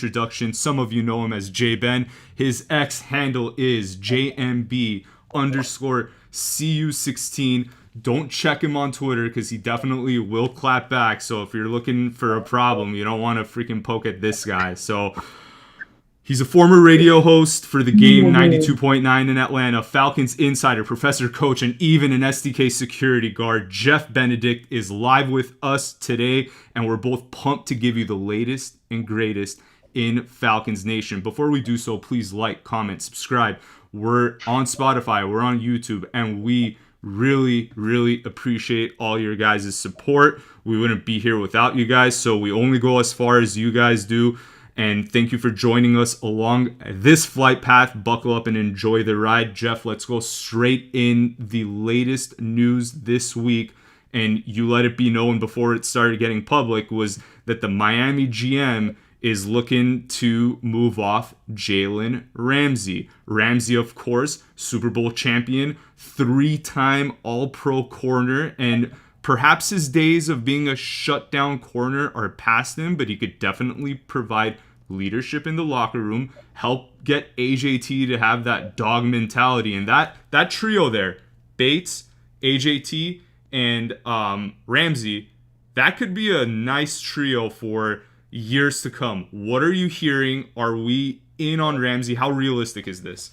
introduction. Some of you know him as J Ben. His X handle is JMB underscore CU16. Don't check him on Twitter because he definitely will clap back. So if you're looking for a problem, you don't want to freaking poke at this guy. So he's a former radio host for the Game 92.9 in Atlanta, Falcons insider, professor, coach, and even an SDK security guard. Jeff Benedict is live with us today, and we're both pumped to give you the latest and greatest in Falcons Nation. Before we do so, please like, comment, subscribe. We're on Spotify, we're on YouTube, and we really, really appreciate all your guys' support. We wouldn't be here without you guys, so we only go as far as you guys do. And thank you for joining us along this flight path. Buckle up and enjoy the ride. Jeff, let's go straight in the latest news this week. And you let it be known before it started getting public was that the Miami GM is looking to move off Jalen Ramsey. Ramsey, of course, Super Bowl champion, 3-time All-Pro corner, and perhaps his days of being a shutdown corner are past him, but he could definitely provide leadership in the locker room, help get AJT to have that dog mentality. And that trio there, Bates, AJT, and Ramsey, that could be a nice trio for years to come. What are you hearing? Are we in on Ramsey? How realistic is this?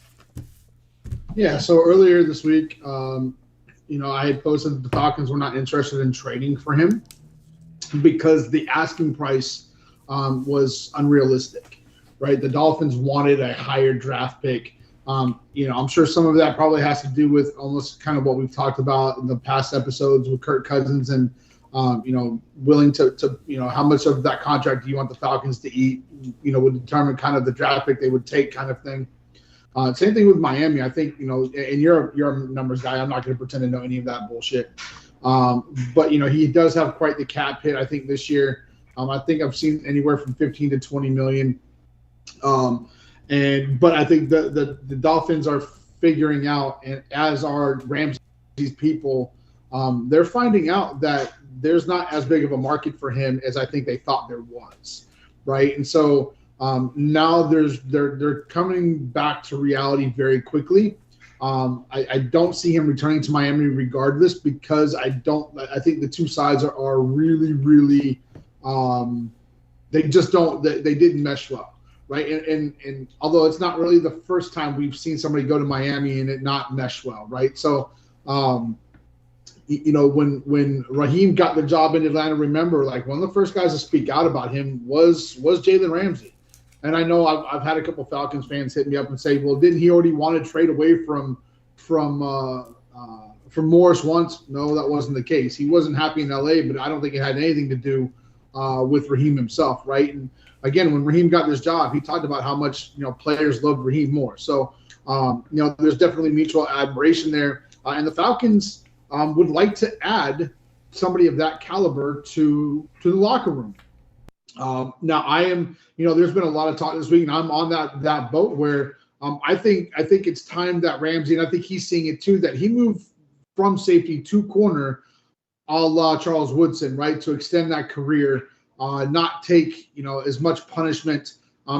Yeah, so earlier this week, I had posted that the Falcons were not interested in trading for him because the asking price was unrealistic, right? The Dolphins wanted a higher draft pick. I'm sure some of that probably has to do with almost kind of what we've talked about in the past episodes with Kirk Cousins and, willing to how much of that contract do you want the Falcons to eat, would determine kind of the draft pick they would take kind of thing. Same thing with Miami. I think, and you're a numbers guy. I'm not going to pretend to know any of that bullshit. But, he does have quite the cap hit, I think, this year. I think I've seen anywhere from 15 to 20 million. But I think the Dolphins are figuring out, and as are Ramsey's people, they're finding out that there's not as big of a market for him as I think they thought there was, right? And so now they're coming back to reality very quickly. I don't see him returning to Miami regardless because I think the two sides are really, really they didn't mesh well, right? And although it's not really the first time we've seen somebody go to Miami and it not mesh well, right? So when Raheem got the job in Atlanta, remember, like, one of the first guys to speak out about him was Jalen Ramsey. And I know I've had a couple Falcons fans hit me up and say, well, didn't he already want to trade away from Morris once? No, that wasn't the case. He wasn't happy in LA, but I don't think it had anything to do with Raheem himself, right? And again, when Raheem got this job, he talked about how much players loved Raheem more. So there's definitely mutual admiration there, and the Falcons would like to add somebody of that caliber to the locker room. Now I am, there's been a lot of talk this week, and I'm on that boat where I think it's time that Ramsey, and I think he's seeing it too, that he moved from safety to corner, a la Charles Woodson, right, to extend that career, not take as much punishment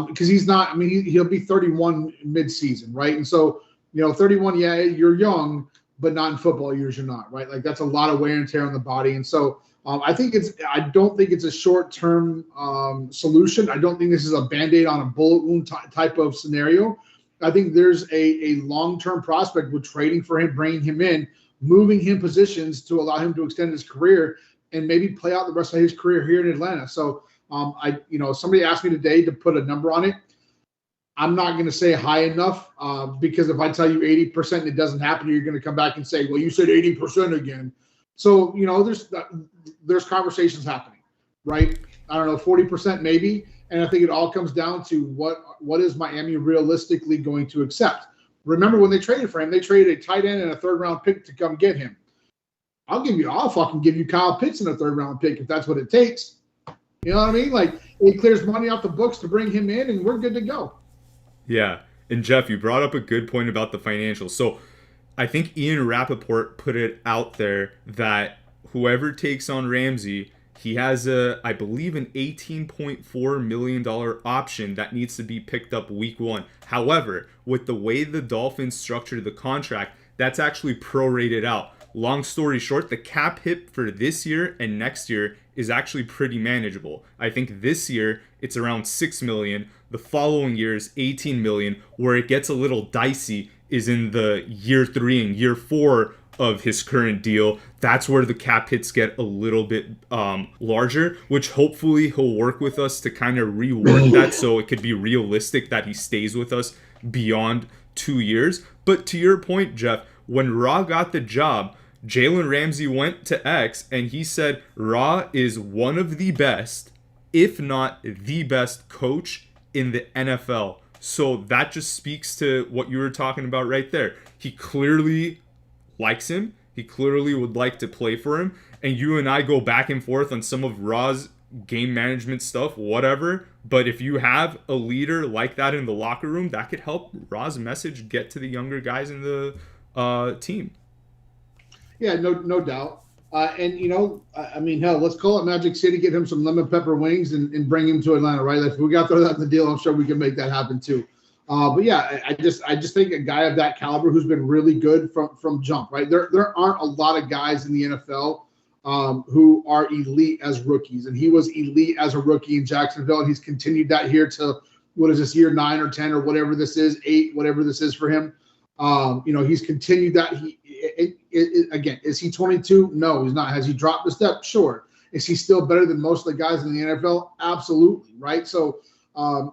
because he's not. I mean, he'll be 31 mid-season, right, and so 31, yeah, you're young, but not in football years, you're not, right? Like, that's a lot of wear and tear on the body. And so I don't think it's a short-term solution. I don't think this is a Band-Aid on a bullet wound type of scenario. I think there's a long-term prospect with trading for him, bringing him in, moving him positions to allow him to extend his career and maybe play out the rest of his career here in Atlanta. So somebody asked me today to put a number on it. I'm not going to say high enough because if I tell you 80% and it doesn't happen, you're going to come back and say, well, you said 80% again. So, there's conversations happening, right? I don't know, 40% maybe. And I think it all comes down to what is Miami realistically going to accept. Remember when they traded for him, they traded a tight end and a third-round pick to come get him. I'll fucking give you Kyle Pitts in a third-round pick if that's what it takes. You know what I mean? Like, it clears money off the books to bring him in, and we're good to go. Yeah. And Jeff, you brought up a good point about the financials. So I think Ian Rappaport put it out there that whoever takes on Ramsey He has I believe, an $18.4 million option that needs to be picked up week 1. However, with the way the Dolphins structured the contract, that's actually prorated out. Long story short, the cap hit for this year and next year is actually pretty manageable. I think this year it's around $6 million. The following year is $18 million. Where it gets a little dicey is in the year 3 and year 4 of his current deal. That's where the cap hits get a little bit larger, which hopefully he'll work with us to kind of rework that so it could be realistic that he stays with us beyond 2 years. But to your point, Jeff, when Ra got the job, Jalen Ramsey went to X and he said Ra is one of the best, if not the best coach in the NFL. So that just speaks to what you were talking about right there. He clearly likes him. He clearly would like to play for him. And you and I go back and forth on some of Ra's game management stuff, whatever. But if you have a leader like that in the locker room, that could help Ra's message get to the younger guys in the team. Yeah, no doubt. And, I mean, hell, let's call it Magic City, get him some lemon pepper wings and bring him to Atlanta, right? Like, if we got to throw that in the deal, I'm sure we can make that happen too. But yeah, I just think a guy of that caliber who's been really good from jump, right? There aren't a lot of guys in the NFL who are elite as rookies, and he was elite as a rookie in Jacksonville, and he's continued that here to what is this, year 9 or 10 or whatever this is, 8, whatever this is for him. He's continued that. Again, is he 22? No, he's not. Has he dropped a step? Sure. Is he still better than most of the guys in the NFL? Absolutely, right? So.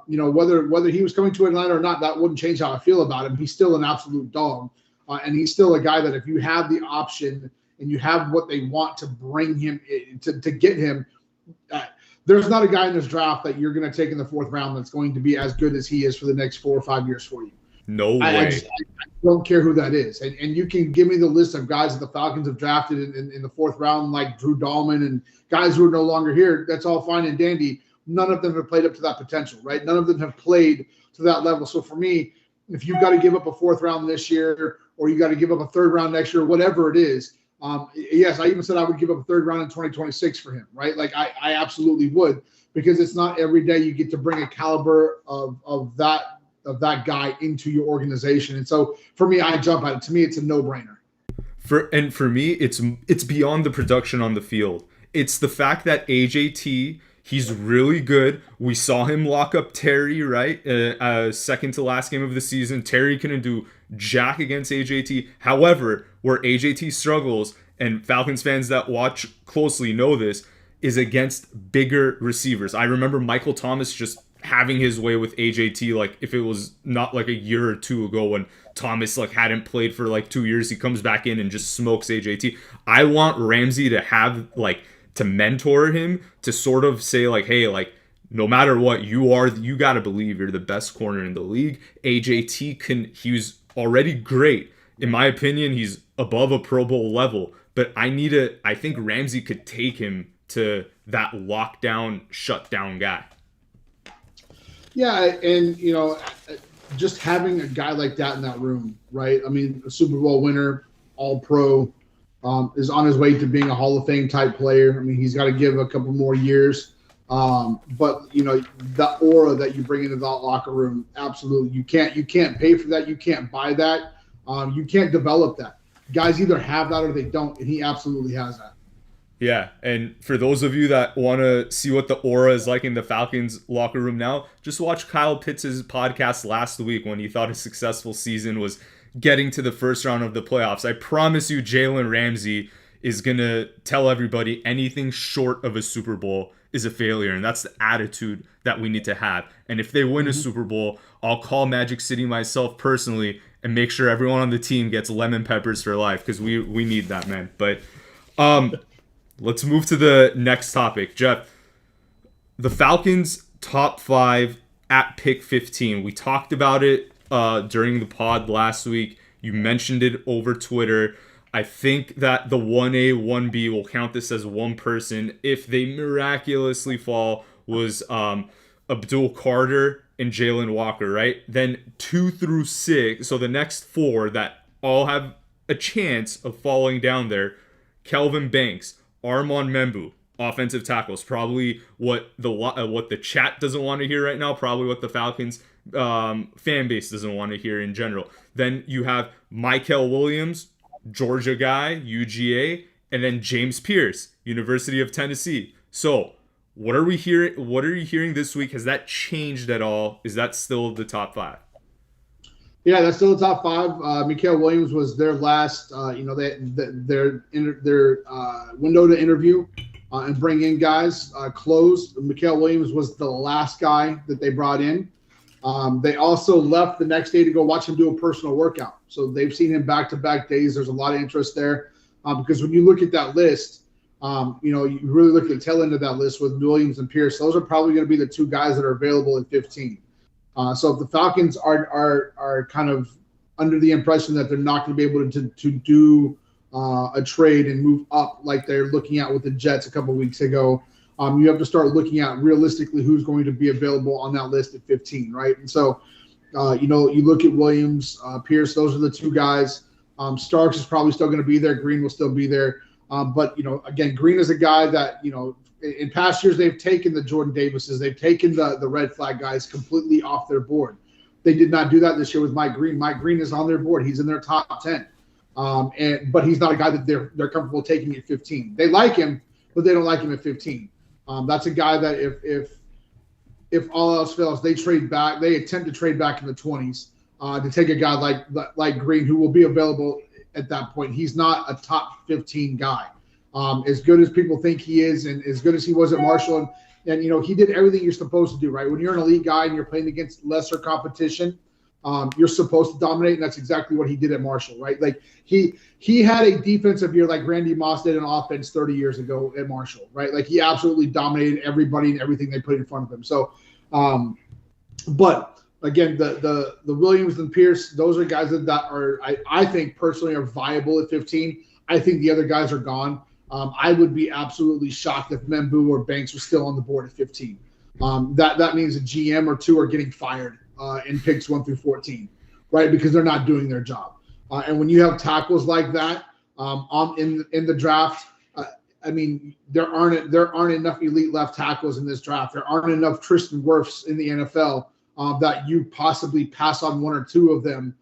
Whether he was coming to Atlanta or not, that wouldn't change how I feel about him. He's still an absolute dog. And he's still a guy that if you have the option and you have what they want to bring him to get him, there's not a guy in this draft that you're going to take in the 4th round that's going to be as good as he is for the next 4 or 5 years for you. No way. I don't care who that is. And you can give me the list of guys that the Falcons have drafted in the 4th round, like Drew Dahlman and guys who are no longer here. That's all fine and dandy. None of them have played up to that potential, right? None of them have played to that level. So for me, if you've got to give up a 4th round this year, or you got to give up a 3rd round next year, whatever it is, yes, I even said I would give up a 3rd round in 2026 for him, right? Like I absolutely would, because it's not every day you get to bring a caliber of that guy into your organization. And so for me, I jump at it. To me, it's a no-brainer. For me, it's beyond the production on the field. It's the fact that AJT, he's really good. We saw him lock up Terry, right? Second to last game of the season. Terry couldn't do jack against AJT. However, where AJT struggles, and Falcons fans that watch closely know this, is against bigger receivers. I remember Michael Thomas just having his way with AJT, like if it was not like a year or 2 ago when Thomas like hadn't played for like 2 years, he comes back in and just smokes AJT. I want Ramsey to have to mentor him, to sort of say like, hey, like no matter what you got to believe you're the best corner in the league. AJT he was already great. In my opinion, he's above a Pro Bowl level, but I think Ramsey could take him to that lockdown, shutdown guy. Yeah, and just having a guy like that in that room, right? I mean, a Super Bowl winner, all pro, is on his way to being a Hall of Fame type player. I mean, he's got to give a couple more years. But the aura that you bring into that locker room, absolutely. You can't pay for that. You can't buy that. You can't develop that. Guys either have that or they don't, and he absolutely has that. Yeah, and for those of you that want to see what the aura is like in the Falcons locker room now, just watch Kyle Pitts' podcast last week when he thought a successful season was getting to the first round of the playoffs. I promise you Jalen Ramsey is going to tell everybody anything short of a Super Bowl is a failure, and that's the attitude that we need to have. And if they win a Super Bowl, I'll call Magic City myself personally and make sure everyone on the team gets lemon peppers for life, because we need that, man. But let's move to the next topic. Jeff, the Falcons top 5 at pick 15. We talked about it during the pod last week. You mentioned it over Twitter. I think that the 1A, 1B, will count this as one person. If they miraculously fall, was Abdul Carter and Jalen Walker, right? Then 2 through 6, so the next 4 that all have a chance of falling down there: Kelvin Banks, Armand Membu, offensive tackles. Probably what the chat doesn't want to hear right now. Probably what the Falcons fan base doesn't want to hear in general. Then you have Mykel Williams, Georgia guy, UGA, and then James Pierce, University of Tennessee. So what are we hearing? What are you hearing this week? Has that changed at all? Is that still the top 5? Yeah, that's still the top 5. Mykel Williams was their last, their window to interview and bring in guys closed. Mykel Williams was the last guy that they brought in. They also left the next day to go watch him do a personal workout. So they've seen him back-to-back days. There's a lot of interest there because when you look at that list, you really look at the tail end of that list with Williams and Pierce. Those are probably going to be the 2 guys that are available at 15. So if the Falcons are kind of under the impression that they're not going to be able to do a trade and move up like they're looking at with the Jets a couple of weeks ago, you have to start looking at realistically who's going to be available on that list at 15, right? And so, you look at Williams, Pierce, those are the 2 guys. Starks is probably still going to be there. Green will still be there. But, again, Green is a guy that, in past years they've taken the Jordan Davises, they've taken the red flag guys completely off their board. They did not do that this year with Mike Green. Mike Green is on their board. He's in their top 10. But he's not a guy that they're comfortable taking at 15. They like him, but they don't like him at 15. That's a guy that if all else fails, they attempt to trade back in the 20s to take a guy like Green, who will be available at that point. He's not a top 15 guy. As good as people think he is, and as good as he was at Marshall, and he did everything you're supposed to do, right? When you're an elite guy and you're playing against lesser competition, you're supposed to dominate, and that's exactly what he did at Marshall, right? Like he had a defensive year like Randy Moss did an offense 30 years ago at Marshall, right? Like he absolutely dominated everybody and everything they put in front of him. So, but again, the Williams and Pierce, those are guys that are I think personally are viable at 15. I think the other guys are gone. I would be absolutely shocked if Membou or Banks were still on the board at 15. That means a GM or 2 are getting fired in picks 1 through 14, right? Because they're not doing their job. And when you have tackles like that in the draft, there aren't enough elite left tackles in this draft. There aren't enough Tristan Wirfs in the NFL that you possibly pass on 1 or 2 of them.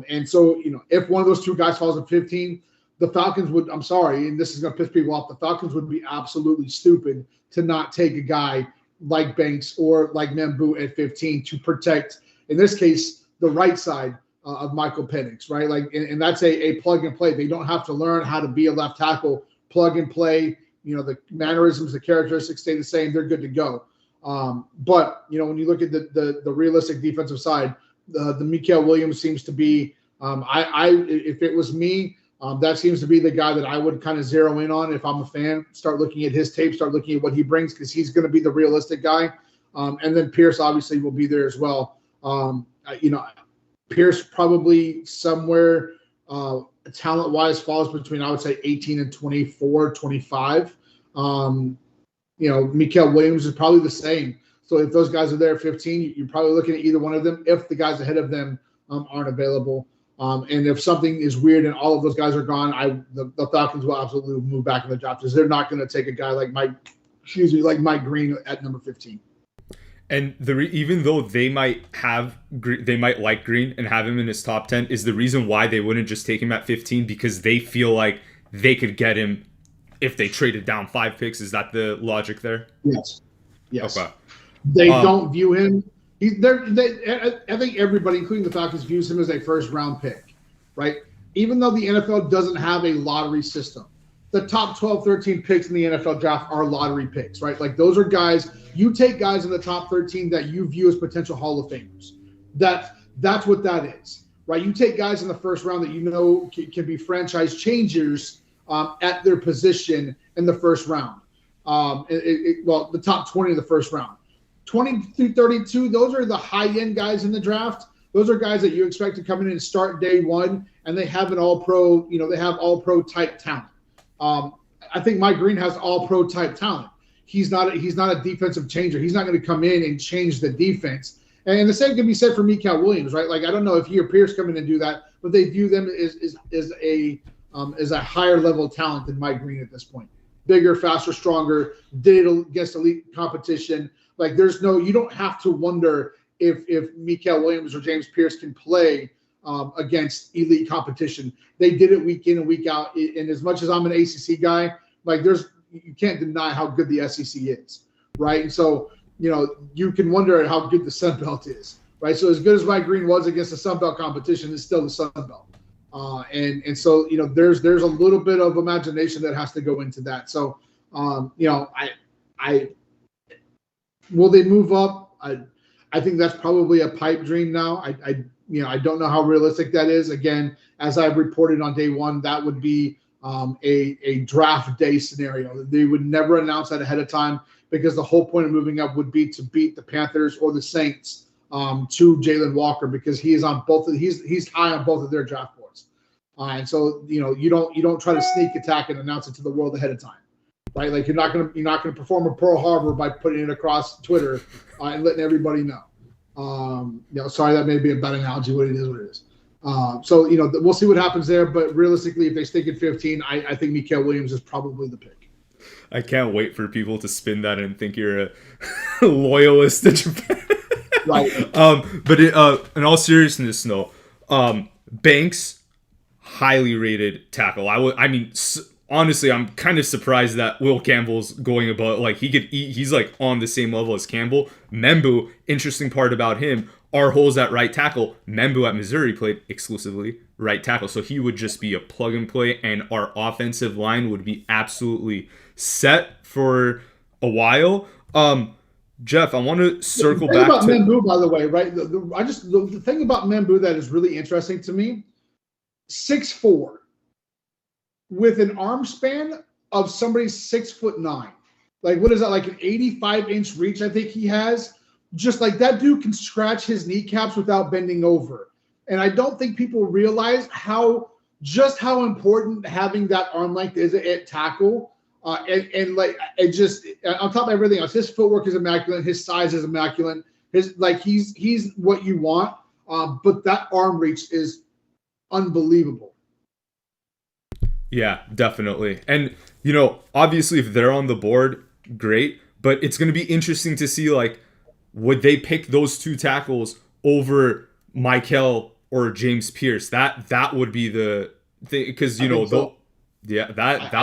And so, if one of those 2 guys falls at 15, the Falcons would, I'm sorry, and this is going to piss people off, the Falcons would be absolutely stupid to not take a guy like Banks or like Membou at 15 to protect, in this case, the right side of Michael Penix, right? Like, and that's a plug and play. They don't have to learn how to be a left tackle. Plug and play. The mannerisms, the characteristics stay the same. They're good to go. But when you look at the realistic defensive side, the Mykel Williams seems to be. If it was me, that seems to be the guy that I would kind of zero in on if I'm a fan. Start looking at his tape, start looking at what he brings, because he's going to be the realistic guy. And then Pierce obviously will be there as well. Pierce probably somewhere talent-wise falls between, I would say, 18 and 24, 25. Mykel Williams is probably the same. So if those guys are there at 15, you're probably looking at either one of them if the guys ahead of them aren't available. And if something is weird and all of those guys are gone, the Falcons will absolutely move back in the draft because they're not going to take a guy like Mike Green at number 15. And even though they might like Green and have him in his top 10, is the reason why they wouldn't just take him at 15 because they feel like they could get him if they traded down 5 picks. Is that the logic there? Yes. Okay. They don't view him. I think everybody, including the Falcons, views him as a first-round pick, right? Even though the NFL doesn't have a lottery system, the top 12, 13 picks in the NFL draft are lottery picks, right? Like those are guys, you take guys in the top 13 that you view as potential Hall of Famers. That's what that is, right? You take guys in the first round that can be franchise changers at their position in the first round. The top 20 in the first round. 20 through 32, those are the high-end guys in the draft. Those are guys that you expect to come in and start day one, and they have an all-pro, they have all-pro type talent. I think Mike Green has all-pro type talent. He's not a defensive changer. He's not going to come in and change the defense. And the same can be said for Mykel Williams, right? Like I don't know if he or Pierce come in and do that, but they view them as a higher level talent than Mike Green at this point. bigger, faster, stronger, did it against elite competition. Like you don't have to wonder if Mikael Williams or James Pierce can play against elite competition. They did it week in and week out. And as much as I'm an ACC guy, like you can't deny how good the SEC is, right? And so, you can wonder how good the Sun Belt is, right? So as good as Mike Green was against the Sun Belt competition, it's still the Sun Belt. And so, there's a little bit of imagination that has to go into that. So, I will they move up? I think that's probably a pipe dream now. I don't know how realistic that is. Again, as I reported on day one, that would be a draft day scenario. They would never announce that ahead of time because the whole point of moving up would be to beat the Panthers or the Saints to Jalen Walker because he is on he's high on both of their draft boards. And so you don't try to sneak attack and announce it to the world ahead of time. Right, like you're not gonna perform a Pearl Harbor by putting it across Twitter and letting everybody know. Sorry, that may be a bad analogy. What it is. So we'll see what happens there. But realistically, if they stick at 15, I think Mikael Williams is probably the pick. I can't wait for people to spin that and think you're a loyalist to Japan. Right. But in all seriousness, no. Banks, highly rated tackle. Honestly, I'm kind of surprised that Will Campbell's going about, like, he's like on the same level as Campbell. Membu, interesting part about him, our holes at right tackle. Membu at Missouri played exclusively right tackle, so he would just be a plug and play, and our offensive line would be absolutely set for a while. Jeff, I want to circle back about Membu, by the way, right? The thing about Membu that is really interesting to me, 6'4", with an arm span of somebody 6'9". Like, what is that? Like an 85-inch reach, I think he has. Just like that dude can scratch his kneecaps without bending over. And I don't think people realize how important having that arm length is at tackle. And like, it just, on top of everything else, his footwork is immaculate. His size is immaculate. He's what you want. But that arm reach is unbelievable. Yeah, definitely. And, obviously if they're on the board, great. But it's going to be interesting to see, like, would they pick those two tackles over Michael or James Pierce? That would be the thing, because, that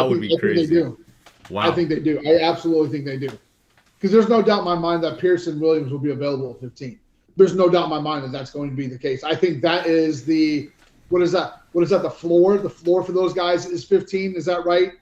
would be crazy. I think they do. Wow. I think they do. I absolutely think they do. Because there's no doubt in my mind that Pierce and Williams will be available at 15. There's no doubt in my mind that that's going to be the case. I think that is what is that? The floor? The floor for those guys is 15. Is that right?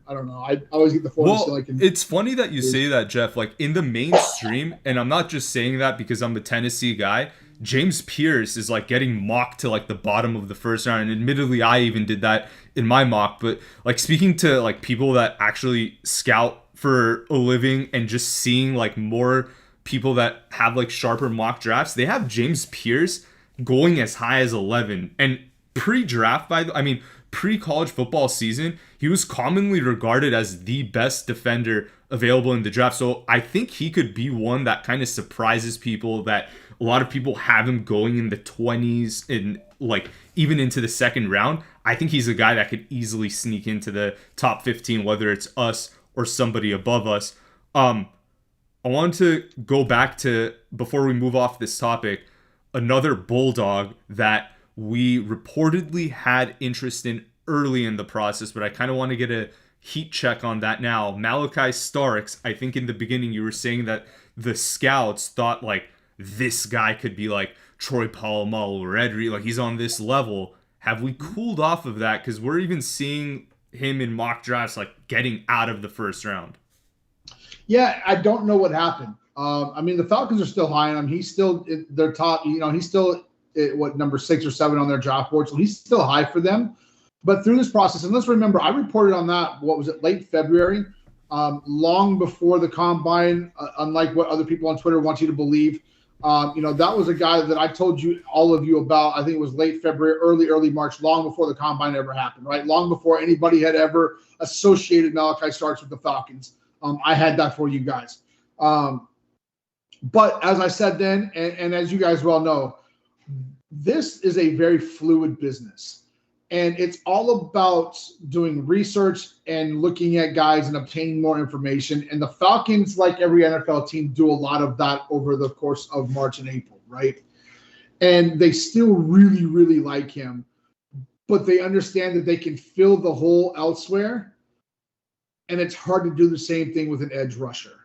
I don't know. I always get the floor. Well, it's funny that you say that, Jeff. Like, in the mainstream, and I'm not just saying that because I'm a Tennessee guy, James Pierce is like getting mocked to like the bottom of the first round. And admittedly, I even did that in my mock. But like, speaking to like people that actually scout for a living and just seeing like more people that have like sharper mock drafts, they have James Pierce going as high as 11. And pre-draft, pre-college football season, he was commonly regarded as the best defender available in the draft. So I think he could be one that kind of surprises people, that a lot of people have him going in the 20s and like even into the second round. I think he's a guy that could easily sneak into the top 15, whether it's us or somebody above us. I want to go back to, before we move off this topic, another Bulldog that we reportedly had interest in early in the process, but I kind of want to get a heat check on that now. Malachi Starks, I think in the beginning you were saying that the scouts thought like this guy could be like Troy Polamalu or Ed Reed, like he's on this level. Have we cooled off of that? Because we're even seeing him in mock drafts like getting out of the first round. Yeah, I don't know what happened. The Falcons are still high on him. He's still their top, he's still number 6 or 7 on their draft board. So he's still high for them. But through this process, and let's remember, I reported on that, late February, long before the combine, unlike what other people on Twitter want you to believe. That was a guy that I told all of you about. I think it was late February, early March, long before the combine ever happened, right? Long before anybody had ever associated Malachi Starks with the Falcons. I had that for you guys. But as I said then, and as you guys well know, this is a very fluid business. And it's all about doing research and looking at guys and obtaining more information. And the Falcons, like every NFL team, do a lot of that over the course of March and April, right? And they still really, really like him, but they understand that they can fill the hole elsewhere. And it's hard to do the same thing with an edge rusher.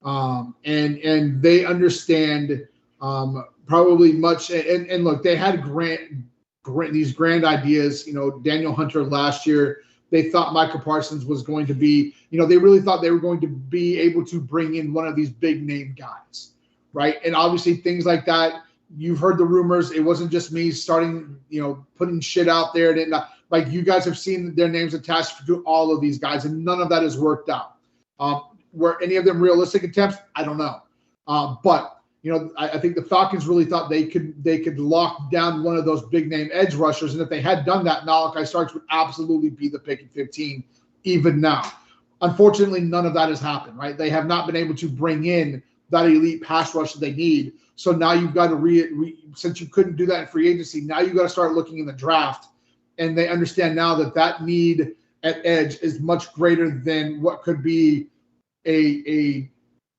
And they understand probably much. And look, they had these grand ideas. Daniel Hunter last year, they thought Micah Parsons was going to be, they really thought they were going to be able to bring in one of these big name guys, right? And obviously things like that, you've heard the rumors. It wasn't just me starting, putting shit out there. Like you guys have seen their names attached to all of these guys, and none of that has worked out. Were any of them realistic attempts? I don't know. But I think the Falcons really thought they could lock down one of those big name edge rushers, and if they had done that, Malachi Starks would absolutely be the pick at 15, even now. Unfortunately, none of that has happened. Right? They have not been able to bring in that elite pass rush that they need. So now you've got to since you couldn't do that in free agency, now you've got to start looking in the draft, and they understand now that need at edge is much greater than what could be an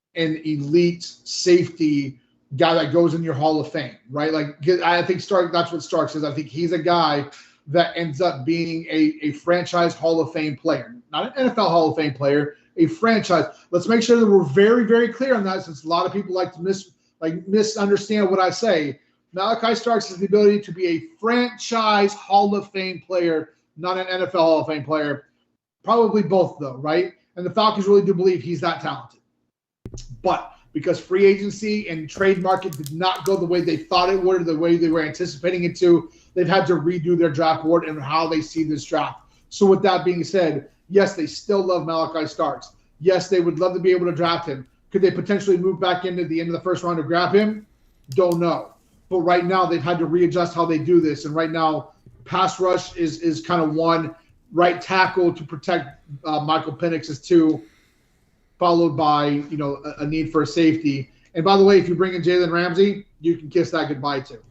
elite safety guy that goes in your Hall of Fame, right? Like I think that's what Starks is. I think he's a guy that ends up being a franchise Hall of Fame player, not an NFL Hall of Fame player, a franchise. Let's make sure that we're very, very clear on that, since a lot of people like to misunderstand what I say. Malachi Starks has the ability to be a franchise Hall of Fame player, not an NFL Hall of Fame player. Probably both, though, right? And the Falcons really do believe he's that talented. But because free agency and trade market did not go the way they thought it would, or the way they were anticipating it to, they've had to redo their draft board and how they see this draft. So with that being said, yes, they still love Malachi Starks. Yes, they would love to be able to draft him. Could they potentially move back into the end of the first round to grab him? Don't know. But right now they've had to readjust how they do this. And right now, pass rush is kind of one. Right tackle to protect Michael Penix is two, followed by a need for a safety. And by the way, if you bring in Jalen Ramsey, you can kiss that goodbye too.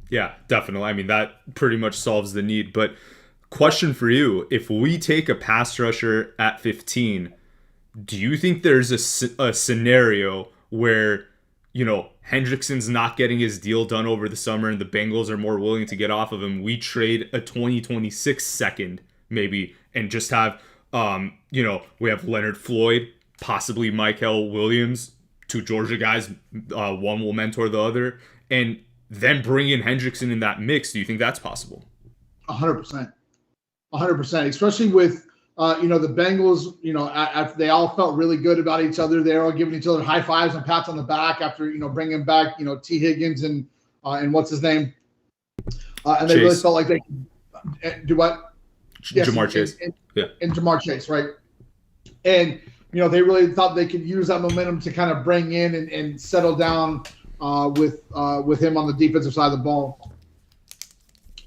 Yeah, definitely. I mean, that pretty much solves the need. But question for you: if we take a pass rusher at 15, do you think there's a scenario where Hendrickson's not getting his deal done over the summer and the Bengals are more willing to get off of him? We trade a 2026 second maybe and just have we have Leonard Floyd, possibly Michael Williams, two Georgia guys, one will mentor the other, and then bring in Hendrickson in that mix. Do you think that's possible? 100%. 100%, especially with the Bengals, after they all felt really good about each other. They're all giving each other high fives and pats on the back after, bringing back, T. Higgins and what's his name? And they really felt like they could do what? Yes, Ja'Marr Chase. And Ja'Marr Chase, right? And, they really thought they could use that momentum to kind of bring in and settle down with him on the defensive side of the ball.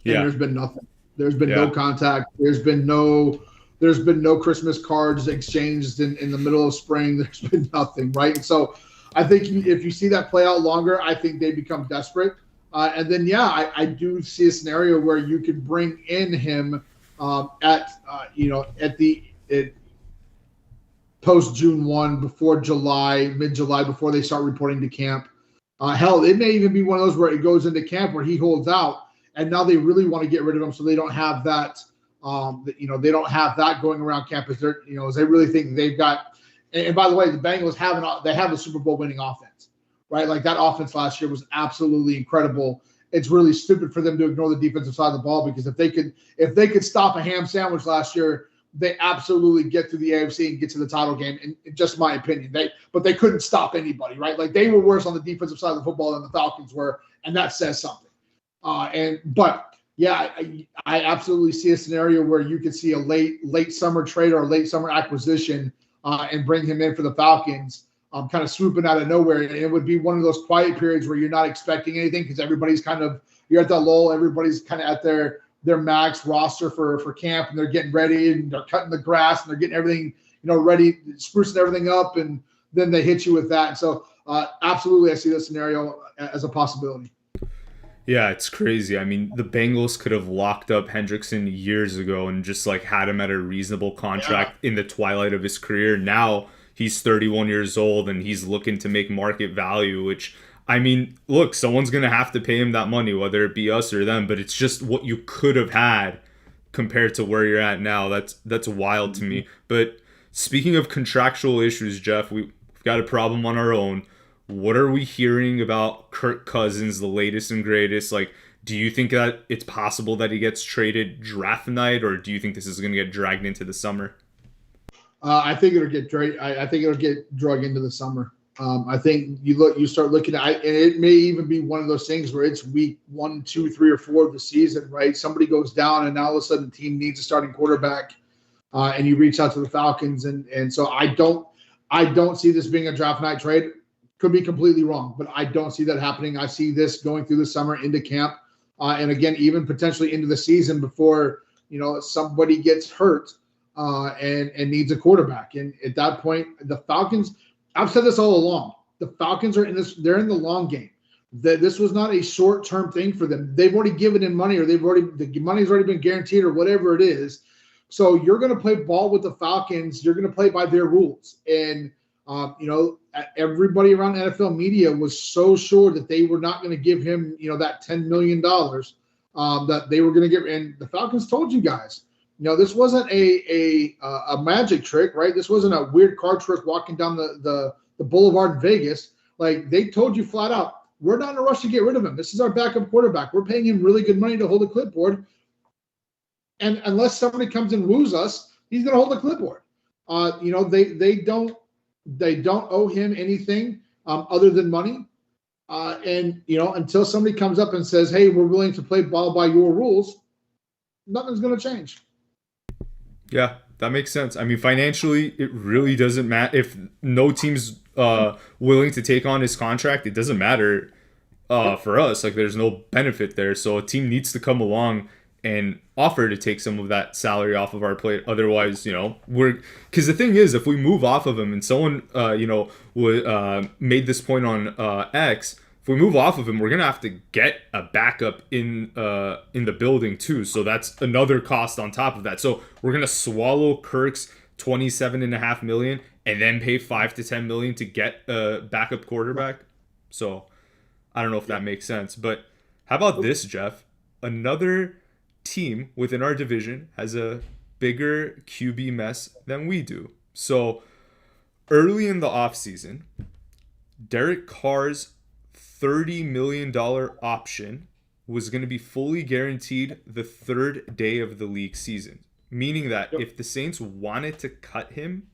And there's been nothing. There's been no contact. There's been no Christmas cards exchanged in the middle of spring. There's been nothing, right? And so I think if you see that play out longer, I think they become desperate. And then, I do see a scenario where you could bring in him at post June 1, before July, mid-July, before they start reporting to camp. Hell, it may even be one of those where it goes into camp where he holds out, and now they really want to get rid of him, so they don't have that. They don't have that going around campus. As they really think they've got. And by the way, the Bengals have a Super Bowl winning offense, right? Like that offense last year was absolutely incredible. It's really stupid for them to ignore the defensive side of the ball, because if they could stop a ham sandwich last year, they absolutely get to the AFC and get to the title game. In just my opinion, but they couldn't stop anybody, right? Like they were worse on the defensive side of the football than the Falcons were, and that says something. I absolutely see a scenario where you could see a late summer trade or a late summer acquisition and bring him in for the Falcons, kind of swooping out of nowhere. And it would be one of those quiet periods where you're not expecting anything, because you're at that lull. Everybody's kind of at their max roster for camp, and they're getting ready and they're cutting the grass and they're getting everything, ready, sprucing everything up. And then they hit you with that. And so absolutely, I see this scenario as a possibility. Yeah, it's crazy. I mean, the Bengals could have locked up Hendrickson years ago and just like had him at a reasonable Yeah. contract in the twilight of his career. Now he's 31 years old and he's looking to make market value, which I mean, look, someone's going to have to pay him that money, whether it be us or them, but it's just what you could have had compared to where you're at now. That's wild to me. But speaking of contractual issues, Jeff, we've got a problem on our own. What are we hearing about Kirk Cousins, the latest and greatest? Like, do you think that it's possible that he gets traded draft night, or do you think this is going to get dragged into the summer? I think it'll get I think it'll get drug into the summer. I think you start looking at, and it may even be one of those things where it's week 1, 2, 3, or 4 of the season, right? Somebody goes down, and now all of a sudden the team needs a starting quarterback, and you reach out to the Falcons, and so I don't see this being a draft night trade. Could be completely wrong, but I don't see that happening. I see this going through the summer into camp, and again, even potentially into the season before somebody gets hurt and needs a quarterback. And at that point, the Falcons. I've said this all along. The Falcons are in this. They're in the long game. This was not a short-term thing for them. They've already given in money, or the money's already been guaranteed, or whatever it is. So you're going to play ball with the Falcons. You're going to play by their rules. And everybody around NFL media was so sure that they were not going to give him, that $10 million that they were going to give. And the Falcons told you guys, this wasn't a magic trick, right? This wasn't a weird card trick walking down the boulevard in Vegas. Like, they told you flat out, we're not in a rush to get rid of him. This is our backup quarterback. We're paying him really good money to hold a clipboard. And unless somebody comes and woos us, he's going to hold the clipboard. They don't owe him anything other than money. Until somebody comes up and says, hey, we're willing to play ball by your rules, nothing's going to change. Yeah, that makes sense. I mean, financially, it really doesn't matter if no team's willing to take on his contract. It doesn't matter for us. Like, there's no benefit there. So a team needs to come along and offer to take some of that salary off of our plate. Otherwise, we're because the thing is, if we move off of him, and someone made this point on X. If we move off of him, we're gonna have to get a backup in the building too. So that's another cost on top of that. So we're gonna swallow Kirk's $27.5 million and then pay $5 to $10 million to get a backup quarterback. So I don't know if that makes sense. But how about this, Jeff? Another team within our division has a bigger QB mess than we do. So early in the offseason, Derek Carr's $30 million option was going to be fully guaranteed the third day of the league season. Meaning that if the Saints wanted to cut him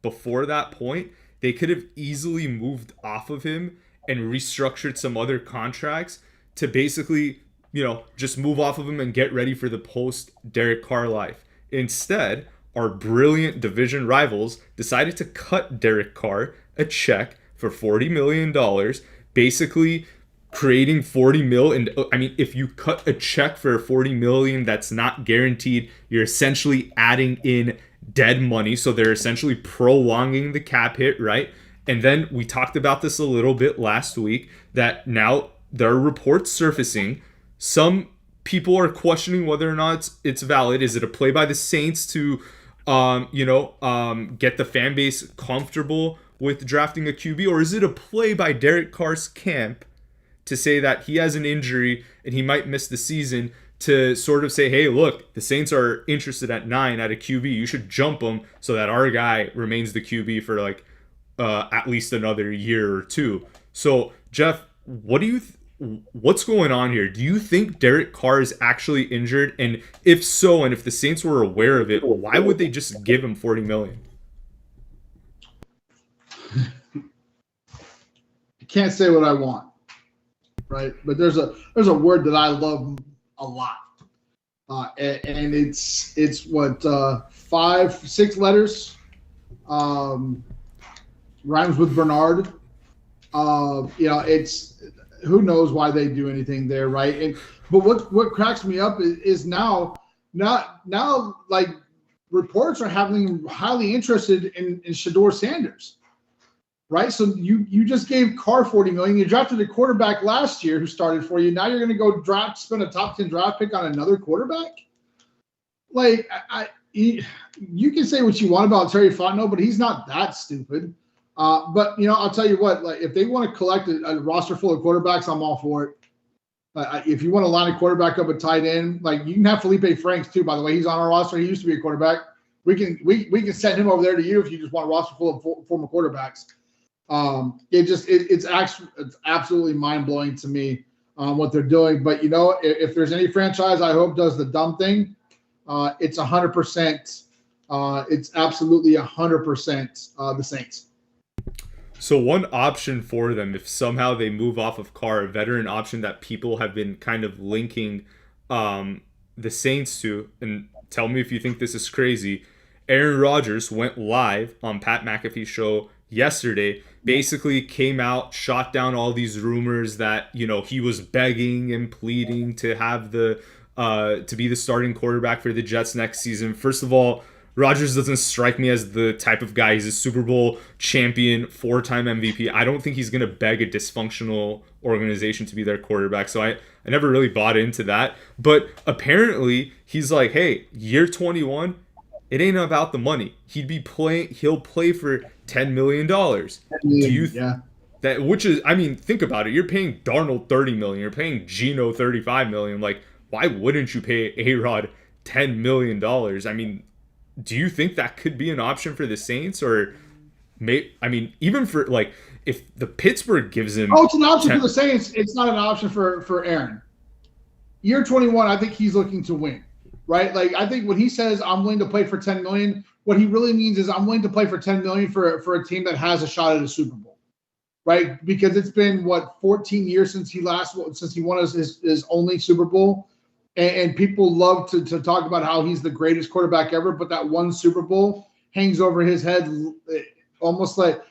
before that point, they could have easily moved off of him and restructured some other contracts to basically, just move off of him and get ready for the post Derek Carr life. Instead, our brilliant division rivals decided to cut Derek Carr a check for $40 million, basically creating 40 mil. And I mean, if you cut a check for 40 million that's not guaranteed, you're essentially adding in dead money. So they're essentially prolonging the cap hit, right? And then we talked about this a little bit last week, that now there are reports surfacing. Some people are questioning whether or not it's valid. Is it a play by the Saints to get the fan base comfortable with drafting a QB, or is it a play by Derek Carr's camp to say that he has an injury and he might miss the season, to sort of say, hey, look, the Saints are interested at 9 at a QB. You should jump him so that our guy remains the QB for at least another year or two. So, Jeff, what's going on here? Do you think Derek Carr is actually injured? And if so, and if the Saints were aware of it, why would they just give him $40 million? Can't say what I want, right? But there's a word that I love a lot, and it's what 5-6 letters, rhymes with Bernard. It's who knows why they do anything there, right? But what cracks me up is now reports are having highly interested in Shedeur Sanders. right? So you just gave Carr $40 million. You drafted a quarterback last year who started for you. Now you're going to go spend a top 10 draft pick on another quarterback? Like, you can say what you want about Terry Fontenot, but he's not that stupid. But I'll tell you what. Like, if they want to collect a roster full of quarterbacks, I'm all for it. If you want to line a quarterback up at tight end, like you can have Felipe Franks too. By the way, he's on our roster. He used to be a quarterback. We can send him over there to you if you just want a roster full of former quarterbacks. It's absolutely mind blowing to me what they're doing. But if there's any franchise I hope does the dumb thing, it's 100%. It's absolutely 100% the Saints. So one option for them, if somehow they move off of Carr, a veteran option that people have been kind of linking the Saints to, and tell me if you think this is crazy, Aaron Rodgers went live on Pat McAfee's show yesterday, basically came out, shot down all these rumors that, he was begging and pleading to have to be the starting quarterback for the Jets next season. First of all, Rodgers doesn't strike me as the type of guy. He's a Super Bowl champion, 4-time MVP. I don't think he's going to beg a dysfunctional organization to be their quarterback. So I never really bought into that. But apparently he's like, hey, year 21, it ain't about the money. He'll play for $10 million. Think about it. You're paying Darnold $30 million. You're paying Geno $35 million. Like, why wouldn't you pay A-Rod $10 million? Do you think that could be an option for the Saints? Or, even for, like, if the Pittsburgh gives him... Oh, it's an option for the Saints. It's not an option for Aaron. Year 21, I think he's looking to win, right? Like, I think when he says, I'm willing to play for $10 million, what he really means is I'm willing to play for $10 million for a team that has a shot at a Super Bowl, right? Because it's been, 14 years since he won his only Super Bowl. And people love to talk about how he's the greatest quarterback ever, but that one Super Bowl hangs over his head almost like,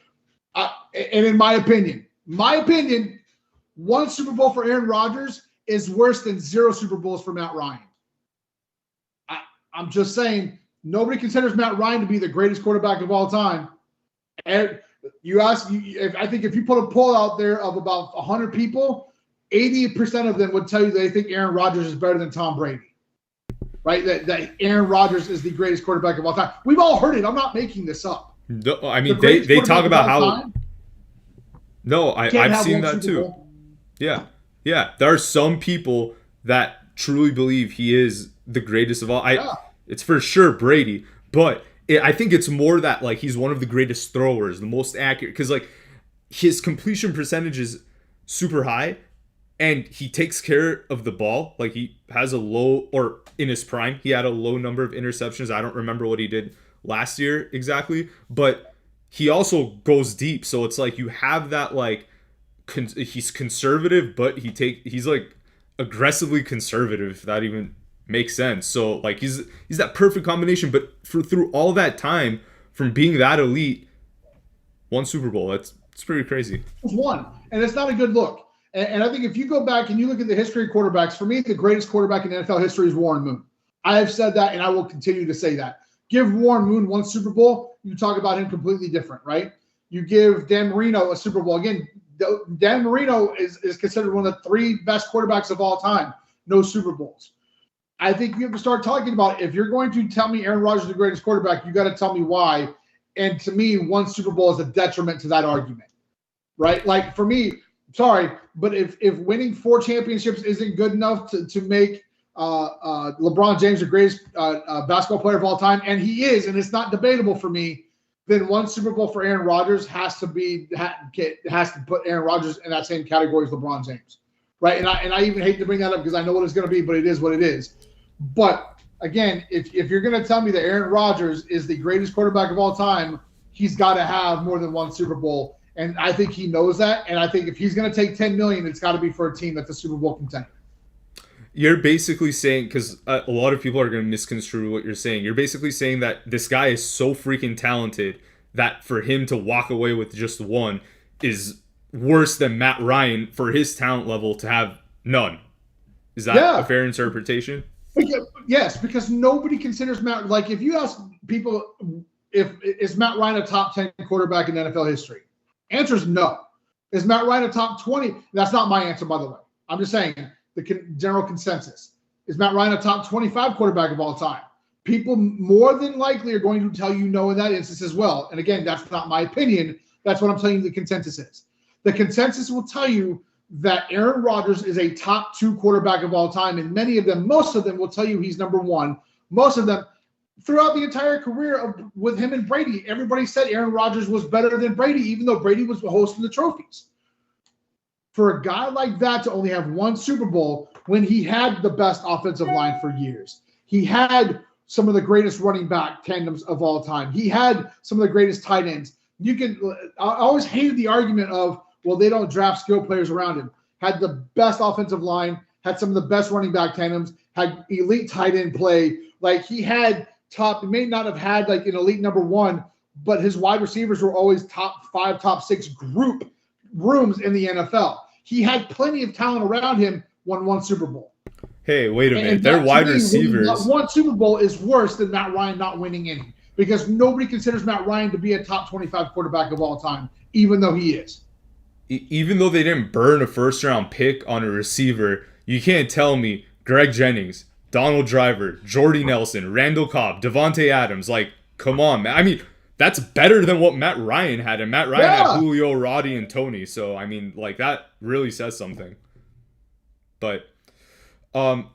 and in my opinion, one Super Bowl for Aaron Rodgers is worse than 0 Super Bowls for Matt Ryan. I'm just saying, nobody considers Matt Ryan to be the greatest quarterback of all time. And I think if you put a poll out there of about 100 people, 80% of them would tell you they think Aaron Rodgers is better than Tom Brady, right? That Aaron Rodgers is the greatest quarterback of all time. We've all heard it. I'm not making this up. No, they talk about how. No, I've seen that too. Yeah. There are some people that truly believe he is the greatest of all. It's for sure Brady, but I think it's more that like he's one of the greatest throwers, the most accurate, because like his completion percentage is super high. And he takes care of the ball. Like he has a low, or in his prime, he had a low number of interceptions. I don't remember what he did last year exactly, but he also goes deep. So it's like you have that like, he's conservative, but he's like aggressively conservative, if that even makes sense. So like he's that perfect combination. But through all that time, from being that elite, one Super Bowl, it's pretty crazy. It's one, and it's not a good look. And I think if you go back and you look at the history of quarterbacks, for me, the greatest quarterback in NFL history is Warren Moon. I have said that, and I will continue to say that. Give Warren Moon one Super Bowl, you talk about him completely different, right? You give Dan Marino a Super Bowl. Again, Dan Marino is considered one of the 3 best quarterbacks of all time. No Super Bowls. I think you have to start talking about, if you're going to tell me Aaron Rodgers is the greatest quarterback, you got to tell me why. And to me, one Super Bowl is a detriment to that argument, right? Like for me, sorry, but if winning 4 championships isn't good enough to make LeBron James the greatest basketball player of all time, and he is, and it's not debatable for me, then one Super Bowl for Aaron Rodgers has to put Aaron Rodgers in that same category as LeBron James, right? And I even hate to bring that up because I know what it's going to be, but it is what it is. But again, if you're going to tell me that Aaron Rodgers is the greatest quarterback of all time, he's got to have more than one Super Bowl. And I think he knows that. And I think if he's going to take $10 million, it's got to be for a team that's a Super Bowl contender. You're basically saying, because a lot of people are going to misconstrue what you're saying. You're basically saying that this guy is so freaking talented that for him to walk away with just one is worse than Matt Ryan for his talent level to have none. Is that a fair interpretation? Yes, because nobody considers Matt. Like if you ask people, is Matt Ryan a top 10 quarterback in NFL history? Answer is no. Is Matt Ryan a top 20? That's not my answer, by the way. I'm just saying the general consensus. Is Matt Ryan a top 25 quarterback of all time? People more than likely are going to tell you no in that instance as well. And again, that's not my opinion. That's what I'm telling you the consensus is. The consensus will tell you that Aaron Rodgers is a top 2 quarterback of all time. And many of them, most of them will tell you he's number 1. Most of them, throughout the entire career with him and Brady, everybody said Aaron Rodgers was better than Brady, even though Brady was hosting the trophies. For a guy like that to only have 1 Super Bowl when he had the best offensive line for years, he had some of the greatest running back tandems of all time, he had some of the greatest tight ends. I always hated the argument of, well, they don't draft skill players around him. Had the best offensive line, had some of the best running back tandems, had elite tight end play. Like he had he may not have had like an elite number 1, but his wide receivers were always top 5, top 6 group rooms in the NFL. He had plenty of talent around him, won 1 Super Bowl. Hey, wait a minute. They're wide receivers. 1 Super Bowl is worse than Matt Ryan not winning any, because nobody considers Matt Ryan to be a top 25 quarterback of all time, even though he is. Even though they didn't burn a first-round pick on a receiver, you can't tell me Greg Jennings, Donald Driver, Jordy Nelson, Randall Cobb, Devontae Adams. Like, come on, man. I mean, that's better than what Matt Ryan had. And Matt Ryan had Julio, Roddy, and Tony. So, I mean, like, that really says something. But,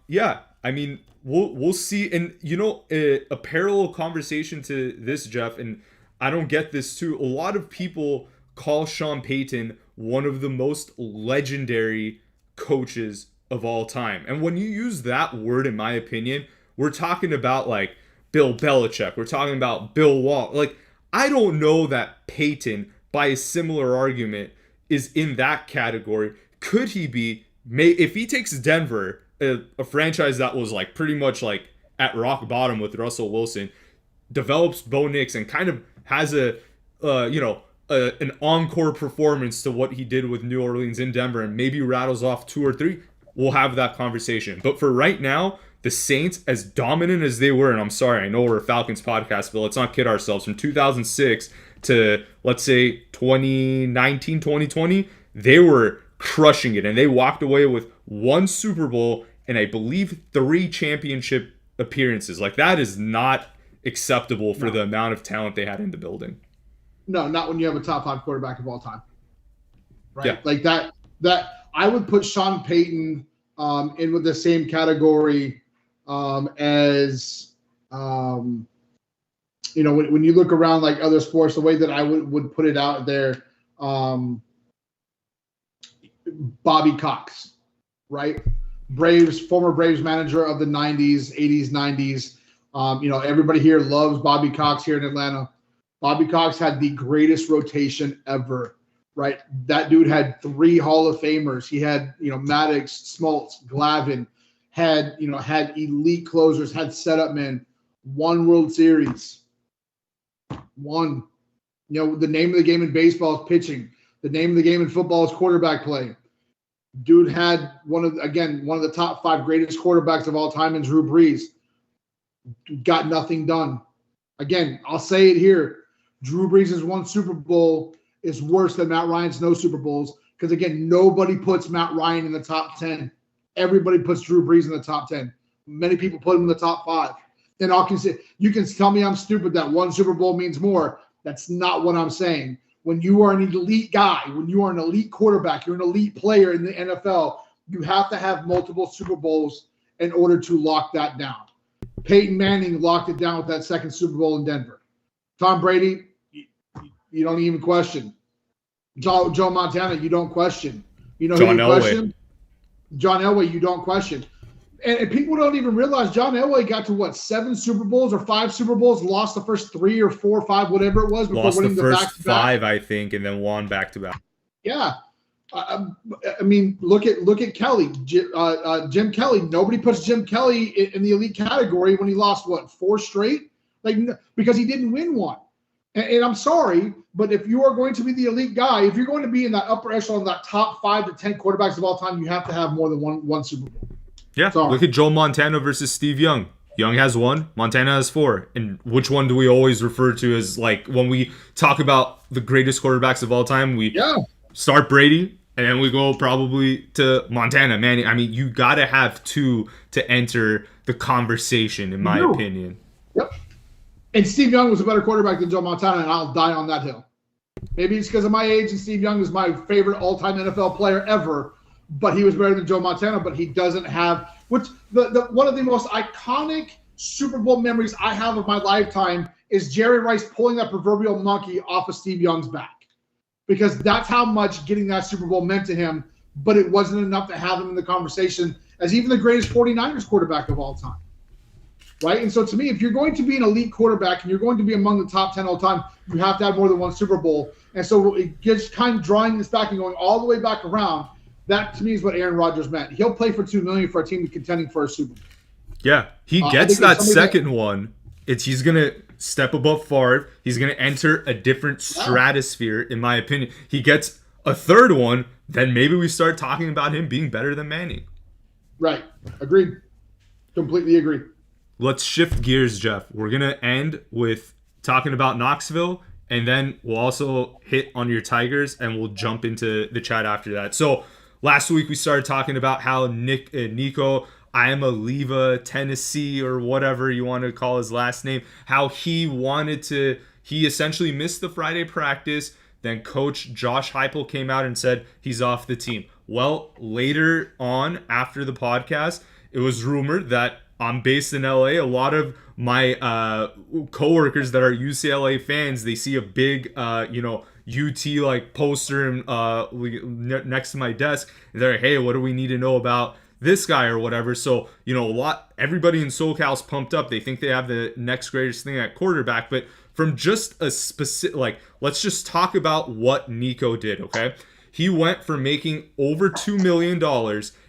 yeah, I mean, we'll see. And, you know, a parallel conversation to this, Jeff, and I don't get this too. A lot of people call Sean Payton one of the most legendary coaches of all time. And when you use that word, in my opinion, we're talking about like Bill Belichick. We're talking about Bill Walsh. Like, I don't know that Payton, by a similar argument, is in that category. Could he be? If he takes Denver, a franchise that was like pretty much like at rock bottom with Russell Wilson, develops Bo Nix and kind of has an encore performance to what he did with New Orleans in Denver, and maybe rattles off 2 or 3, we'll have that conversation. But for right now, the Saints, as dominant as they were, and I'm sorry, I know we're a Falcons podcast, but let's not kid ourselves, from 2006 to, let's say, 2019, 2020, they were crushing it, and they walked away with 1 Super Bowl and I believe 3 championship appearances. Like, that is not acceptable for the amount of talent they had in the building. No, not when you have a top 5 quarterback of all time. Right? Yeah. Like that I would put Sean Payton in with the same category as when you look around like other sports, the way that I would put it out there, Bobby Cox, right? Former Braves manager of the 90s, 80s, 90s. Everybody here loves Bobby Cox here in Atlanta. Bobby Cox had the greatest rotation ever, right? That dude had 3 Hall of Famers. He had, Maddox, Smoltz, Glavine, had elite closers, had setup men, 1 World Series. 1. The name of the game in baseball is pitching. The name of the game in football is quarterback play. Dude had one of the top 5 greatest quarterbacks of all time in Drew Brees. Got nothing done. Again, I'll say it here. Drew Brees' 1 Super Bowl is worse than Matt Ryan's no Super Bowls, because, again, nobody puts Matt Ryan in the top 10. Everybody puts Drew Brees in the top 10. Many people put him in the top 5. And you can tell me I'm stupid that 1 Super Bowl means more. That's not what I'm saying. When you are an elite guy, when you are an elite quarterback, you're an elite player in the NFL, you have to have multiple Super Bowls in order to lock that down. Peyton Manning locked it down with that 2nd Super Bowl in Denver. Tom Brady, you don't even question. Joe Montana, you don't question. You know John who you Elway. question? John Elway, you don't question. And people don't even realize John Elway got to 7 Super Bowls or 5 Super Bowls, lost the first 3 or 4 or 5, whatever it was, before Lost winning the the first back-to-back. 5, I think, and then won back-to-back. Yeah. I mean, look at Kelly, Jim Kelly. Nobody puts Jim Kelly in the elite category when he lost 4 straight, because he didn't win 1. And I'm sorry, but if you are going to be the elite guy, if you're going to be in that upper echelon, that top 5 to 10 quarterbacks of all time, you have to have more than one Super Bowl. Yeah, Sorry. Look at Joe Montana versus Steve Young. Young has 1, Montana has 4. And which one do we always refer to as, like, when we talk about the greatest quarterbacks of all time, we start Brady and then we go probably to Montana, Manning. I mean, you got to have 2 to enter the conversation, in my opinion. Yep. And Steve Young was a better quarterback than Joe Montana, and I'll die on that hill. Maybe it's because of my age, and Steve Young is my favorite all-time NFL player ever, but he was better than Joe Montana, but he doesn't have – which one of the most iconic Super Bowl memories I have of my lifetime is Jerry Rice pulling that proverbial monkey off of Steve Young's back, because that's how much getting that Super Bowl meant to him, but it wasn't enough to have him in the conversation as even the greatest 49ers quarterback of all time. Right? And so to me, if you're going to be an elite quarterback and you're going to be among the top 10 all time, you have to have more than one Super Bowl. And so it gets kind of drawing this back and going all the way back around. That to me is what Aaron Rodgers meant. He'll play for $2 million for a team contending for a Super Bowl. Yeah, he gets that second one. He's gonna step above Favre. He's gonna enter a different stratosphere, in my opinion. He gets a third one, then maybe we start talking about him being better than Manning. Right. Agreed. Completely agree. Let's shift gears, Jeff. We're going to end with talking about Knoxville, and then we'll also hit on your Tigers, and we'll jump into the chat after that. So last week we started talking about how Nico Iamaleava, Tennessee, or whatever you want to call his last name, how he essentially missed the Friday practice. Then Coach Josh Heupel came out and said he's off the team. Well, later on after the podcast, it was rumored that I'm based in LA. A lot of my coworkers that are UCLA fans, they see a big, UT like poster next to my desk. And they're like, hey, what do we need to know about this guy or whatever? So, everybody in SoCal's pumped up. They think they have the next greatest thing at quarterback. But from just a specific, let's just talk about what Nico did, okay? He went from making over $2 million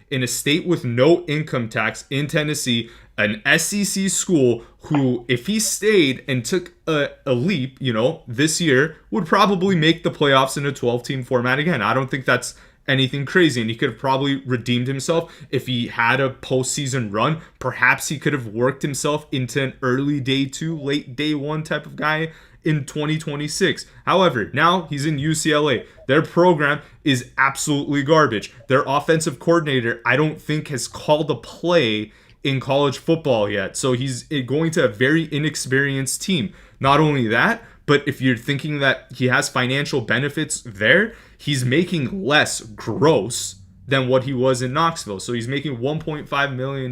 in a state with no income tax in Tennessee, an SEC school who, if he stayed and took a leap, this year, would probably make the playoffs in a 12-team format again. I don't think that's anything crazy, and he could have probably redeemed himself if he had a postseason run. Perhaps he could have worked himself into an early day 2, late day 1 type of guy in 2026. However, now he's in UCLA. Their program is absolutely garbage. Their offensive coordinator, I don't think, has called a play in college football yet. So he's going to a very inexperienced team. Not only that, but if you're thinking that he has financial benefits there, he's making less gross than what he was in Knoxville. So he's making $1.5 million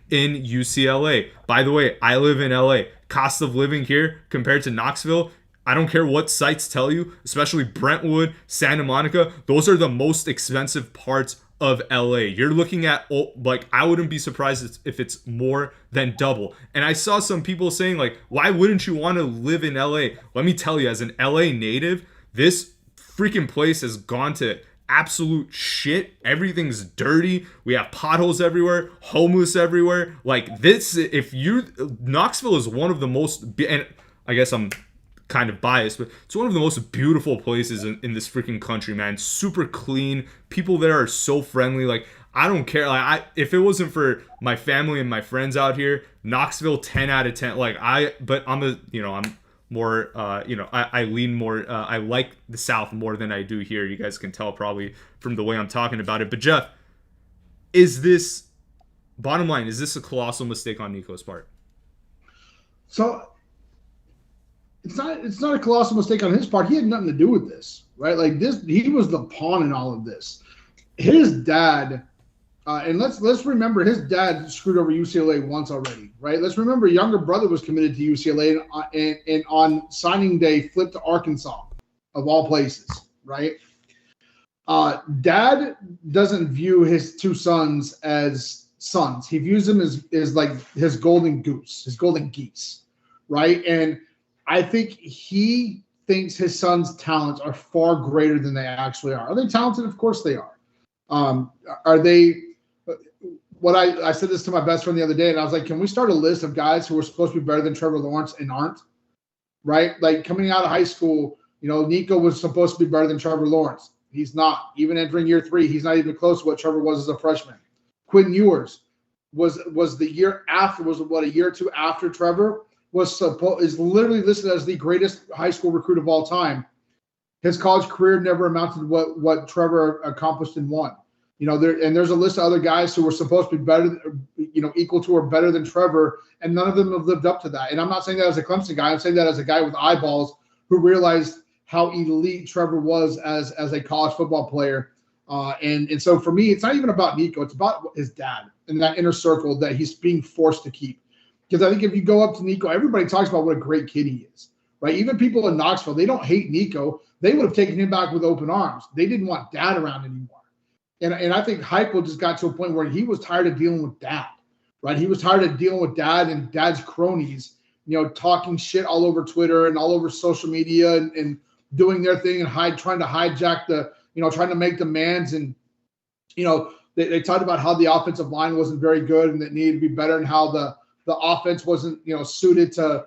in UCLA. By the way, I live in LA. Cost of living here compared to Knoxville, I don't care what sites tell you, especially Brentwood, Santa Monica, those are the most expensive parts of LA. You're looking at, I wouldn't be surprised if it's more than double. And I saw some people saying, why wouldn't you want to live in LA? Let me tell you, as an LA native, this freaking place has gone to absolute shit. Everything's dirty. We have potholes everywhere, homeless everywhere. Knoxville is one of the most, and I guess I'm kind of biased, but it's one of the most beautiful places in this freaking country, man. Super clean. People there are so friendly. I don't care. If it wasn't for my family and my friends out here, Knoxville 10 out of 10. But I'm more, I lean more, I like the South more than I do here. You guys can tell probably from the way I'm talking about it. But Jeff, bottom line, is this a colossal mistake on Nico's part? So it's not a colossal mistake on his part. He had nothing to do with this, right? He was the pawn in all of this. His dad, and let's remember, his dad screwed over UCLA once already, right? Let's remember, younger brother was committed to UCLA and on signing day flipped to Arkansas, of all places, right? Dad doesn't view his two sons as sons. He views them as like his golden goose, his golden geese, right? And I think he thinks his son's talents are far greater than they actually are. Are they talented? Of course they are. Are they? I said this to my best friend the other day, and I was like, can we start a list of guys who are supposed to be better than Trevor Lawrence and aren't? Right? Coming out of high school, Nico was supposed to be better than Trevor Lawrence. He's not. Even entering year 3, he's not even close to what Trevor was as a freshman. Quinn Ewers, was the year after, was what, a year or two after Trevor is literally listed as the greatest high school recruit of all time. His college career never amounted to what Trevor accomplished in one. There's a list of other guys who were supposed to be better, equal to or better than Trevor, and none of them have lived up to that. And I'm not saying that as a Clemson guy. I'm saying that as a guy with eyeballs who realized how elite Trevor was as a college football player. And so for me, it's not even about Nico. It's about his dad and that inner circle that he's being forced to keep. Because I think if you go up to Nico, everybody talks about what a great kid he is, right? Even people in Knoxville, they don't hate Nico. They would have taken him back with open arms. They didn't want dad around anymore. And I think Heupel just got to a point where he was tired of dealing with dad, right? He was tired of dealing with dad and dad's cronies, talking shit all over Twitter and all over social media and doing their thing and trying to hijack trying to make demands. And, they talked about how the offensive line wasn't very good and that needed to be better, and how the offense wasn't, suited to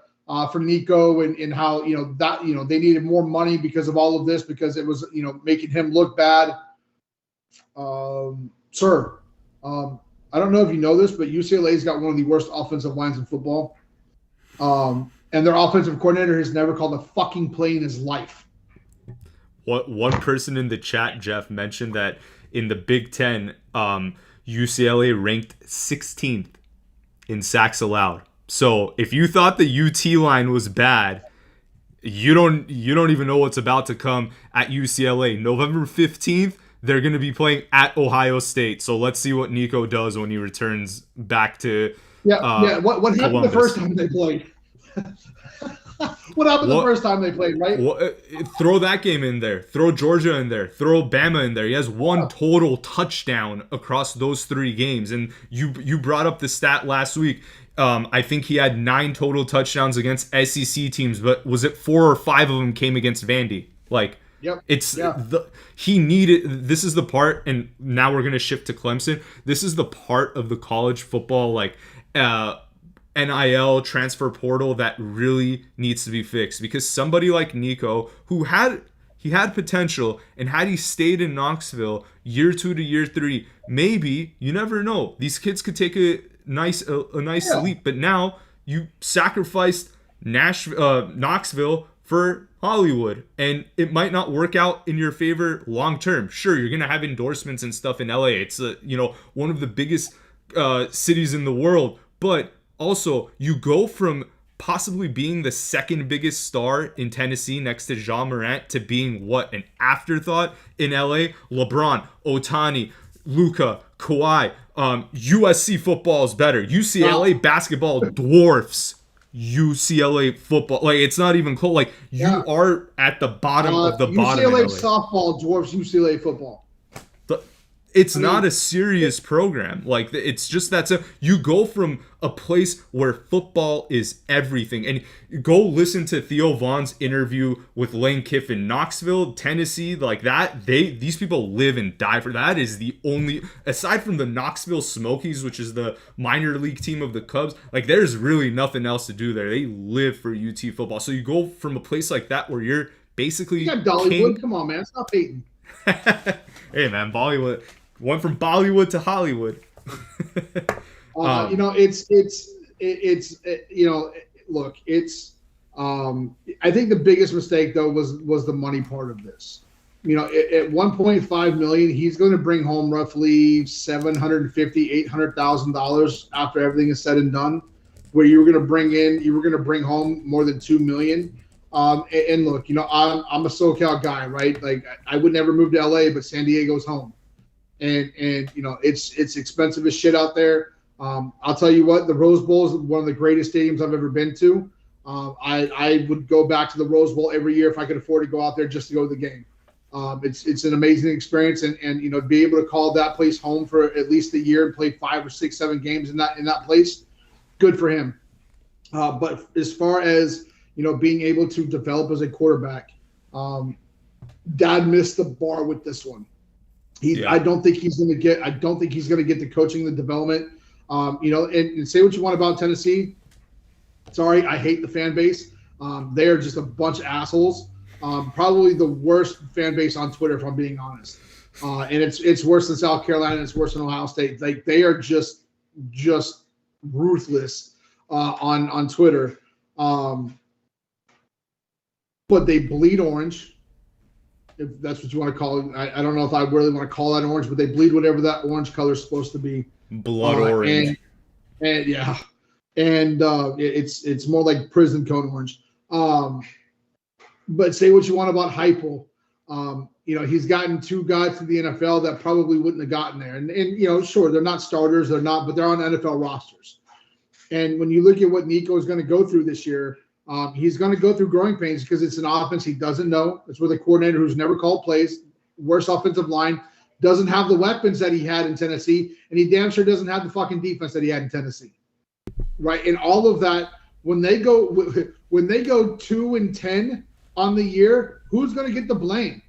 for Nico, and how, they needed more money because of all of this, because it was, making him look bad. Sir, I don't know if you know this, but UCLA's got one of the worst offensive lines in football. And their offensive coordinator has never called a fucking play in his life. One person in the chat, Jeff, mentioned that in the Big Ten, UCLA ranked 16th in sacks allowed. So if you thought the UT line was bad, you don't even know what's about to come at UCLA. November 15th, they're going to be playing at Ohio State. So let's see what Nico does when he returns back to What happened Columbus. The first time they played? What happened the first time they played, right? Throw that game in there. Throw Georgia in there. Throw Bama in there. He has one total touchdown across those 3 games. And you brought up the stat last week. I think he had 9 total touchdowns against SEC teams, but was it 4 or 5 of them came against Vandy? This is the part, and now we're going to shift to Clemson. This is the part of the college football, NIL transfer portal that really needs to be fixed, because somebody like Nico, who had potential, and had he stayed in Knoxville year 2 to year 3, maybe, you never know, these kids could take a nice leap. But now you sacrificed Knoxville for Hollywood, and it might not work out in your favor long term. Sure, you're gonna have endorsements and stuff in LA. It's one of the biggest cities in the world, but also you go from possibly being the second biggest star in Tennessee next to Ja Morant to being an afterthought in LA. LeBron, Ohtani, Luka, Kawhi. USC football is better. UCLA basketball dwarfs UCLA football. It's not even close. You are at the bottom of the bottom. UCLA softball dwarfs UCLA football. It's not a serious program. It's just that you go from a place where football is everything, and go listen to Theo Vaughn's interview with Lane Kiffin. Knoxville, Tennessee, these people live and die for that. Is the only, aside from the Knoxville Smokies, which is the minor league team of the Cubs, there's really nothing else to do there. They live for UT football. So you go from a place like that where you're basically, you got Dollywood. Come on, man, stop hating. Hey man, Bollywood. Went from Bollywood to Hollywood. Look, I think the biggest mistake though was the money part of this. At $1.5 million, he's going to bring home roughly $750,000, $800,000 after everything is said and done. Where you were going to bring home more than $2 million. And look, I'm a SoCal guy, right? I would never move to LA, but San Diego's home. And it's expensive as shit out there. I'll tell you what, the Rose Bowl is one of the greatest stadiums I've ever been to. I would go back to the Rose Bowl every year if I could afford to go out there just to go to the game. It's an amazing experience, and be able to call that place home for at least a year and play 5 or 6, 7 games in that place, good for him. But as far as being able to develop as a quarterback, Dad missed the bar with this one. I don't think he's going to get the coaching, the development. And say what you want about Tennessee. Sorry, I hate the fan base. They are just a bunch of assholes. Probably the worst fan base on Twitter, if I'm being honest. And it's worse than South Carolina. It's worse than Ohio State. They are just just ruthless on Twitter. But they bleed orange, if that's what you want to call it. I don't know if I really want to call that orange, but they bleed whatever that orange color is supposed to be. Blood orange. And yeah. And it's more like prison cone orange. But say what you want about Heupel. He's gotten 2 guys to the NFL that probably wouldn't have gotten there. And sure, they're not starters, but they're on NFL rosters. And when you look at what Nico is going to go through this year, he's going to go through growing pains because it's an offense he doesn't know. It's with a coordinator who's never called plays, worse offensive line, doesn't have the weapons that he had in Tennessee, and he damn sure doesn't have the fucking defense that he had in Tennessee. Right? And all of that, when they go 2-10 on the year, who's going to get the blame?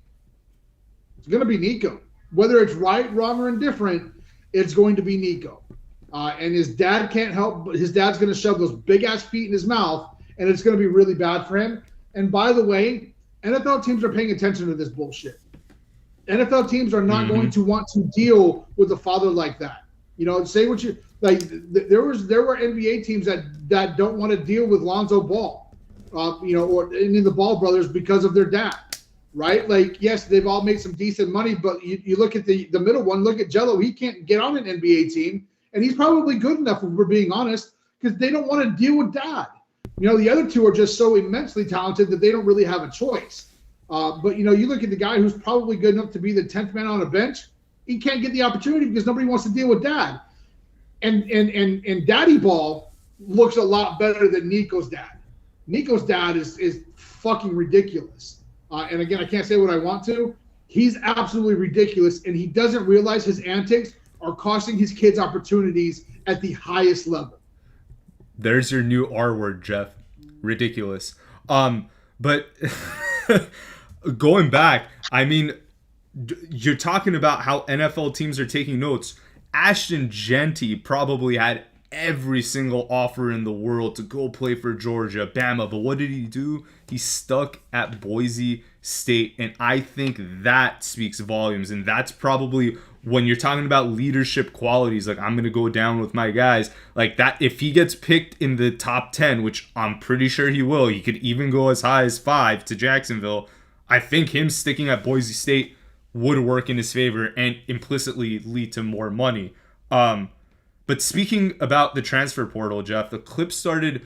It's going to be Nico. Whether it's right, wrong, or indifferent, it's going to be Nico. And his dad can't help, but his dad's going to shove those big-ass feet in his mouth, and it's going to be really bad for him. And by the way, NFL teams are paying attention to this bullshit. NFL teams are not going to want to deal with a father like that. Say what you like. There were NBA teams that don't want to deal with Lonzo Ball, or any of the Ball brothers because of their dad, right? Like, yes, they've all made some decent money, but you look at the middle one. Look at Jello. He can't get on an NBA team, and he's probably good enough, if we're being honest, because they don't want to deal with dad. The other 2 are just so immensely talented that they don't really have a choice. But you look at the guy who's probably good enough to be the 10th man on a bench. He can't get the opportunity because nobody wants to deal with dad. And Daddy Ball looks a lot better than Nico's dad. Nico's dad is fucking ridiculous. And again, I can't say what I want to. He's absolutely ridiculous, and he doesn't realize his antics are costing his kids opportunities at the highest level. There's your new R word, Jeff. Ridiculous. But going back, I mean, you're talking about how NFL teams are taking notes. Ashton Genty probably had every single offer in the world to go play for Georgia, Bama, but what did he do? He stuck at Boise State, and I think that speaks volumes. And that's probably, when you're talking about leadership qualities, like, I'm going to go down with my guys, like that. If he gets picked in the top 10, which I'm pretty sure he will, he could even go as high as 5 to Jacksonville. I think him sticking at Boise State would work in his favor and implicitly lead to more money. But speaking about the transfer portal, Jeff, the clip started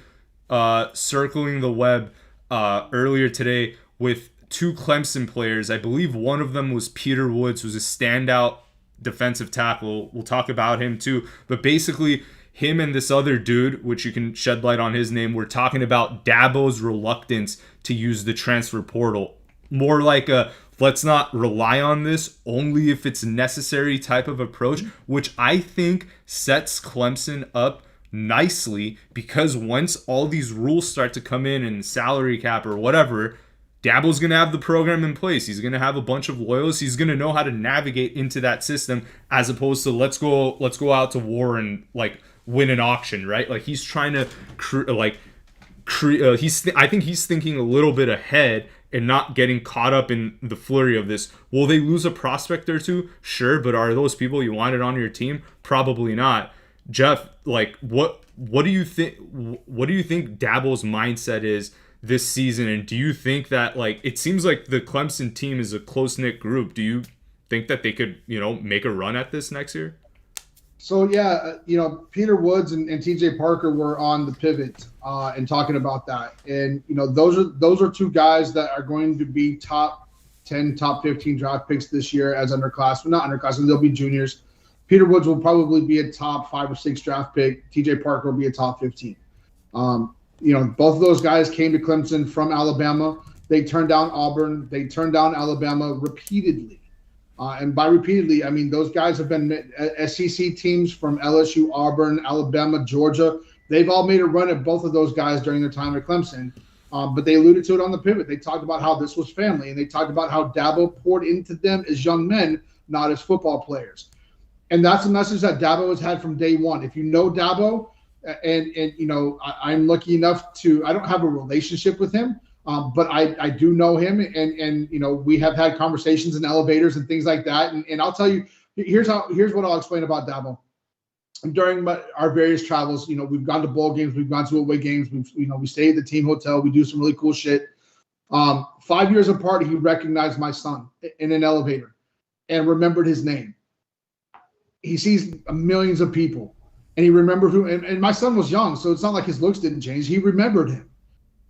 circling the web earlier today with 2 Clemson players. I believe one of them was Peter Woods, who's a standout defensive tackle. We'll talk about him too. But basically, him and this other dude, which you can shed light on his name, we're talking about Dabo's reluctance to use the transfer portal. More like a, let's not rely on this, only if it's necessary type of approach, which I think sets Clemson up nicely, because once all these rules start to come in and salary cap or whatever, Dabo's going to have the program in place. He's going to have a bunch of loyalists. He's going to know how to navigate into that system, as opposed to let's go out to war and like win an auction, right? Like, he's trying to I think he's thinking a little bit ahead and not getting caught up in the flurry of this. Will they lose a prospect or 2? Sure, but are those people you wanted on your team? Probably not. Jeff, like, what do you think? What do you think Dabo's mindset is this season? And do you think that, like, it seems like the Clemson team is a close-knit group? Do you think that they could, make a run at this next year? So yeah, Peter Woods and TJ Parker were on the pivot and talking about that, and those are 2 guys that are going to be top 10, top 15 draft picks this year as underclassmen. Not underclassmen, they'll be juniors. Peter Woods will probably be a top 5 or 6 draft pick. TJ Parker will be a top 15. Both of those guys came to Clemson from Alabama. They turned down Auburn. They turned down Alabama repeatedly. And by repeatedly, I mean those guys have been SEC teams from LSU, Auburn, Alabama, Georgia. They've all made a run at both of those guys during their time at Clemson. But they alluded to it on the pivot. They talked about how this was family, and they talked about how Dabo poured into them as young men, not as football players. And that's a message that Dabo has had from day one. If you know Dabo, and I'm lucky enough to, I don't have a relationship with him, but I do know him, and we have had conversations in elevators and things like that. And I'll tell you, here's what I'll explain about Dabo. during our various travels, we've gone to bowl games, we've gone to away games, we stay at the team hotel, we do some really cool shit. 5 years apart, he recognized my son in an elevator and remembered his name. He sees millions of people, and he remembered who. And my son was young, so it's not like his looks didn't change. He remembered him,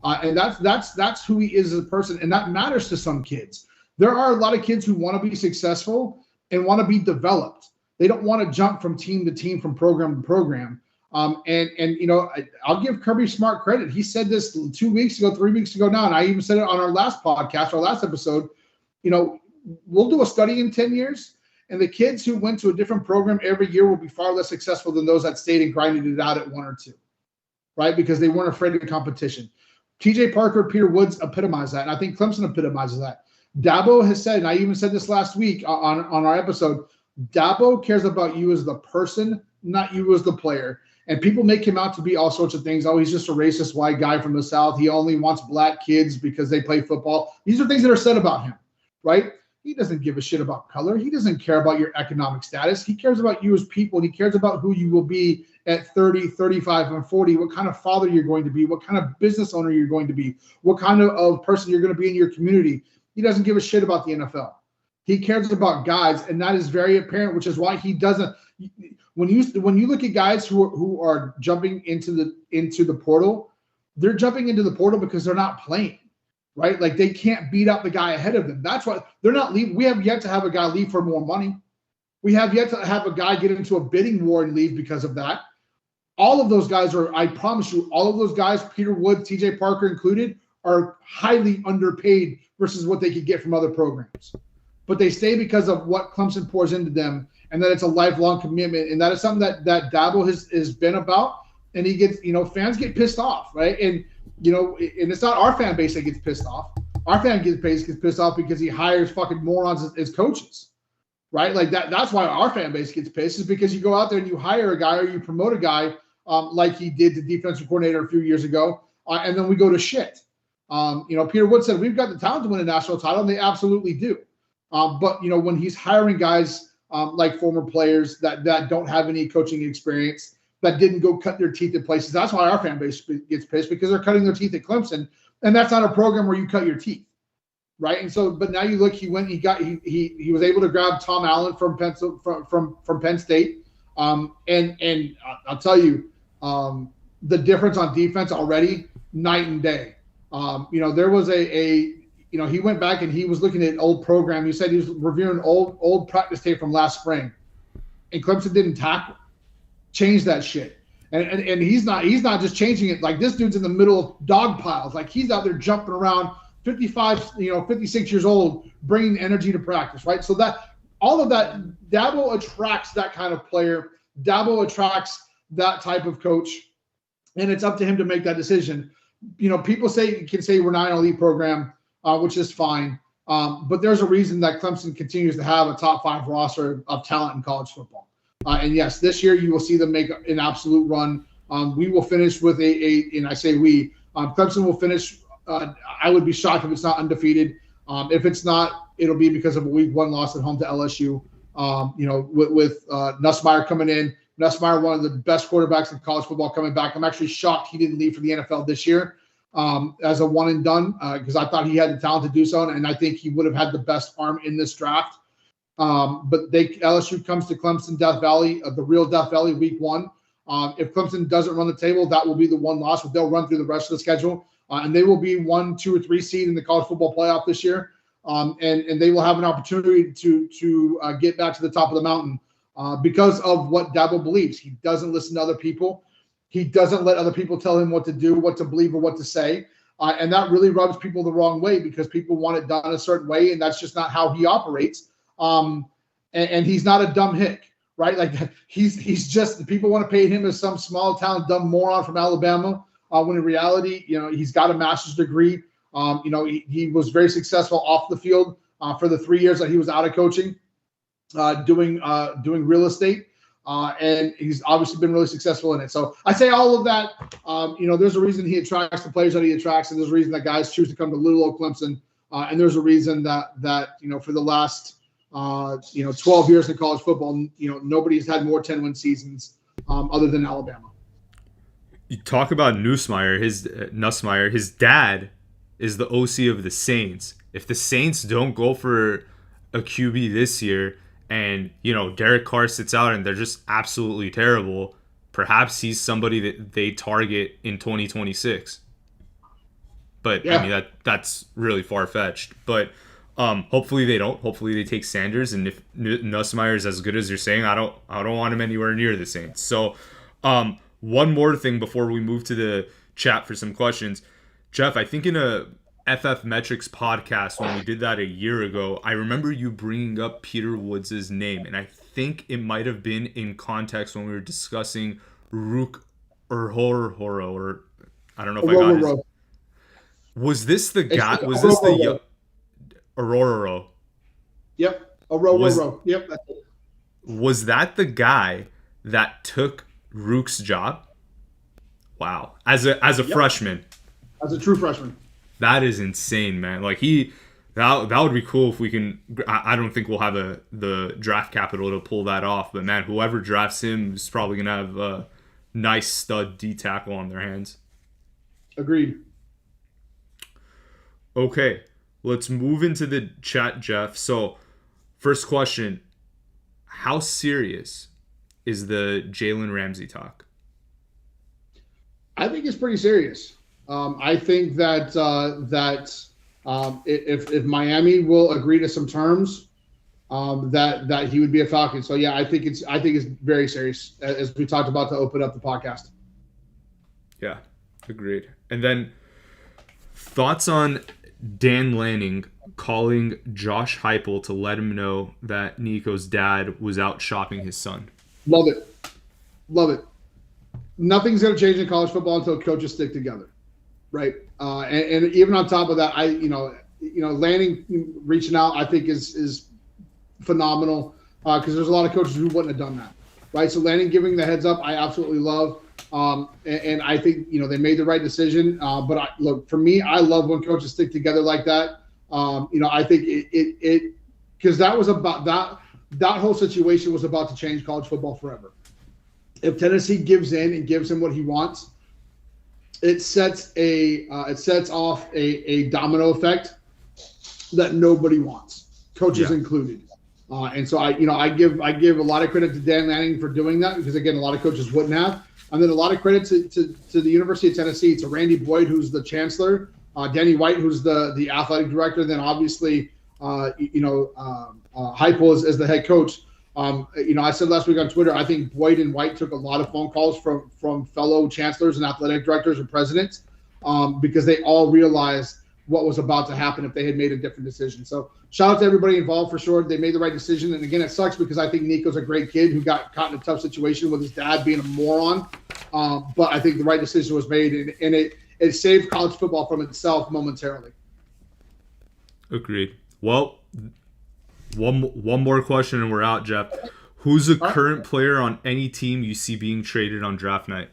and that's who he is as a person, and that matters to some kids. There are a lot of kids who want to be successful and want to be developed. They don't want to jump from team to team, from program to program. I'll give Kirby Smart credit. He said this 2 weeks ago, 3 weeks ago now, and I even said it on our last podcast, our last episode. We'll do a study in 10 years, and the kids who went to a different program every year will be far less successful than those that stayed and grinded it out at 1 or 2, right? Because they weren't afraid of competition. TJ Parker, Peter Woods epitomize that, and I think Clemson epitomizes that. Dabo has said, and I even said this last week on our episode, Dabo cares about you as the person, not you as the player. And people make him out to be all sorts of things. Oh, he's just a racist white guy from the South. He only wants black kids because they play football. These are things that are said about him, right? He doesn't give a shit about color. He doesn't care about your economic status. He cares about you as people, and he cares about who you will be at 30, 35, and 40, what kind of father you're going to be, what kind of business owner you're going to be, what kind of person you're going to be in your community. He doesn't give a shit about the NFL. He cares about guys, and that is very apparent, which is why he doesn't. When you look at guys who are jumping into the portal, they're jumping into the portal because they're not playing, right? Like they can't beat up the guy ahead of them. That's why they're not leaving. We have yet to have a guy leave for more money. We have yet to have a guy get into a bidding war and leave because of that. All of those guys are, I promise you, all of those guys, Peter Wood, TJ Parker included, are highly underpaid versus what they could get from other programs. But they stay because of what Clemson pours into them, and that it's a lifelong commitment. And that is something that Dabo has been about. And he gets, fans get pissed off, right? And, and it's not our fan base that gets pissed off. Our fan base gets pissed off because he hires fucking morons as coaches, right? Like that's why our fan base gets pissed, is because you go out there and you hire a guy or you promote a guy like he did the defensive coordinator a few years ago, and then we go to shit. Peter Wood said, we've got the talent to win a national title, and they absolutely do. But when he's hiring guys like former players that don't have any coaching experience, that didn't go cut their teeth in places, that's why our fan base gets pissed, because they're cutting their teeth at Clemson, and that's not a program where you cut your teeth, right? And so, but now you look, he was able to grab Tom Allen from Penn State, and I'll tell you, the difference on defense already, night and day. There was he went back and he was looking at old program. He said he was reviewing old practice tape from last spring, and Clemson didn't tackle, change that shit. And he's not just changing it. Like, this dude's in the middle of dog piles. Like, he's out there jumping around, 55, 56 years old, bringing energy to practice, right? So that all of that, Dabo attracts that kind of player. Dabo attracts that type of coach, and it's up to him to make that decision. People can say we're not an elite program, which is fine. But there's a reason that Clemson continues to have a top 5 roster of talent in college football. And yes, this year you will see them make an absolute run. We will finish with and I say we, Clemson will finish. I would be shocked if it's not undefeated. If it's not, it'll be because of a week 1 loss at home to LSU. With Nussmeier coming in. Nussmeier, one of the best quarterbacks in college football, coming back. I'm actually shocked he didn't leave for the NFL this year as a one and done, because I thought he had the talent to do so, and I think he would have had the best arm in this draft. But LSU comes to Clemson, Death Valley, the real Death Valley, week 1. If Clemson doesn't run the table, that will be the one loss, but they'll run through the rest of the schedule, and they will be 1, 2, or 3 seed in the college football playoff this year. And they will have an opportunity to get back to the top of the mountain because of what Dabo believes. He doesn't listen to other people. He doesn't let other people tell him what to do, what to believe, or what to say. And that really rubs people the wrong way, because people want it done a certain way, and that's just not how he operates. And he's not a dumb hick, right? Like, he's just, people want to paint him as some small town dumb moron from Alabama, when in reality, he's got a master's degree. He was very successful off the field for the 3 years that he was out of coaching, doing real estate. And he's obviously been really successful in it. So I say all of that, there's a reason he attracts the players that he attracts, and there's a reason that guys choose to come to little old Clemson. And there's a reason that for the last 12 years in college football, nobody's had more 10-win seasons other than Alabama. You talk about Nussmeier. His dad is the OC of the Saints. If the Saints don't go for a QB this year, and Derek Carr sits out and they're just absolutely terrible, perhaps he's somebody that they target in 2026. But Yeah. I mean that's really far fetched. But hopefully they don't. Hopefully they take Sanders. And if Nussmeier is as good as you're saying, I don't want him anywhere near the Saints. So one more thing before we move to the chat for some questions, Jeff. I think in a FF Metrics podcast when we did that a year ago, I remember you bringing up Peter Woods' name, and I think it might have been in context when we were discussing Rook or I don't know if I got it. Was this the guy? Was this the Aurora? Yep. Aurora. Yep. That's it. Was that the guy that took Rook's job? Wow. As a freshman. As a true freshman. That is insane, man. Like that would be cool if we can. I don't think we'll have the draft capital to pull that off, but man, whoever drafts him is probably gonna have a nice stud D tackle on their hands. Agreed. Okay, let's move into the chat, Jeff. So, first question: how serious is the Jalen Ramsey talk? I think it's pretty serious. I think that if Miami will agree to some terms, that he would be a Falcon. So yeah, I think it's very serious, as we talked about to open up the podcast. Yeah, agreed. And then thoughts on Dan Lanning calling Josh Heupel to let him know that Nico's dad was out shopping his son. Love it. Nothing's going to change in college football until coaches stick together, right? And even on top of that, Lanning reaching out, I think is phenomenal because there's a lot of coaches who wouldn't have done that, right? So Lanning giving the heads up, I absolutely love. And I think they made the right decision. But look, for me, I love when coaches stick together like that. I think it because that was about that whole situation was about to change college football forever. If Tennessee gives in and gives him what he wants, it sets off a domino effect that nobody wants, coaches included. And so I give a lot of credit to Dan Lanning for doing that because again, a lot of coaches wouldn't have. And then a lot of credit to the University of Tennessee, to Randy Boyd, who's the chancellor, Danny White, who's the athletic director, then obviously Heupel is the head coach. I said last week on Twitter, I think Boyd and White took a lot of phone calls from fellow chancellors and athletic directors and presidents because they all realized what was about to happen if they had made a different decision. So shout out to everybody involved for sure. They made the right decision. And again, it sucks because I think Nico's a great kid who got caught in a tough situation with his dad being a moron. But I think the right decision was made and it saved college football from itself momentarily. Agreed. Well, one more question and we're out, Jeff. Who's a current player on any team you see being traded on draft night?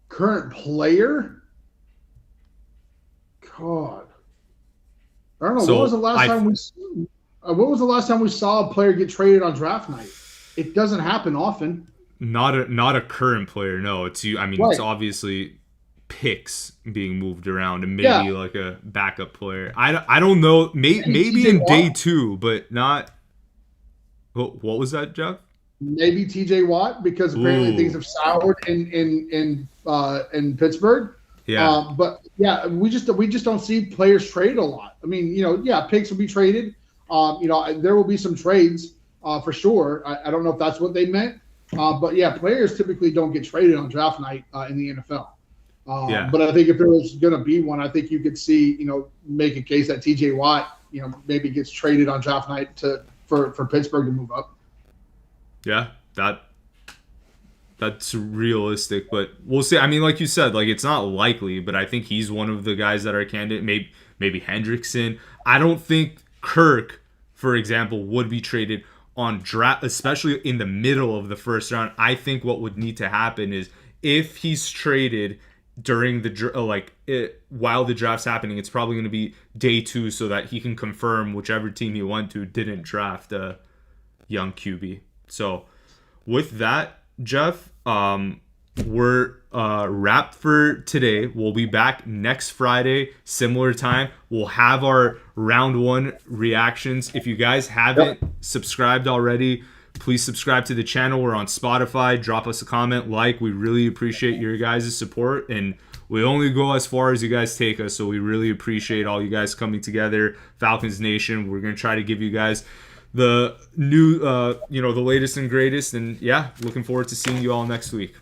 Current player? God, I don't know. What was the last time we saw a player get traded on draft night? It doesn't happen often. Not a current player. No, it's you. I mean, It's obviously picks being moved around and maybe like a backup player. I don't know. Maybe in day two, but not. What was that, Jeff? Maybe T.J. Watt because apparently things have soured in Pittsburgh. Yeah. But yeah, we just don't see players traded a lot. I mean, picks will be traded. There will be some trades for sure. I don't know if that's what they meant. But yeah, players typically don't get traded on draft night in the NFL. But I think if there was going to be one, I think you could see, make a case that T.J. Watt, maybe gets traded on draft night for Pittsburgh to move up. Yeah, that's realistic, but we'll see. I mean, like you said, like it's not likely, but I think he's one of the guys that are a candidate. Maybe Hendrickson. I don't think Kirk, for example, would be traded on draft, especially in the middle of the first round. I think what would need to happen is if he's traded during the while the draft's happening, it's probably going to be day 2 so that he can confirm whichever team he went to didn't draft a young QB. So with that, Jeff, we're wrapped for today. We'll be back next Friday, similar time. We'll have our round 1 reactions. If you guys haven't subscribed already, please subscribe to the channel. We're on Spotify. Drop us a comment, like. We really appreciate your guys' support, and we only go as far as you guys take us, so we really appreciate all you guys coming together. Falcons Nation, we're going to try to give you guys the new, the latest and greatest, and yeah, looking forward to seeing you all next week.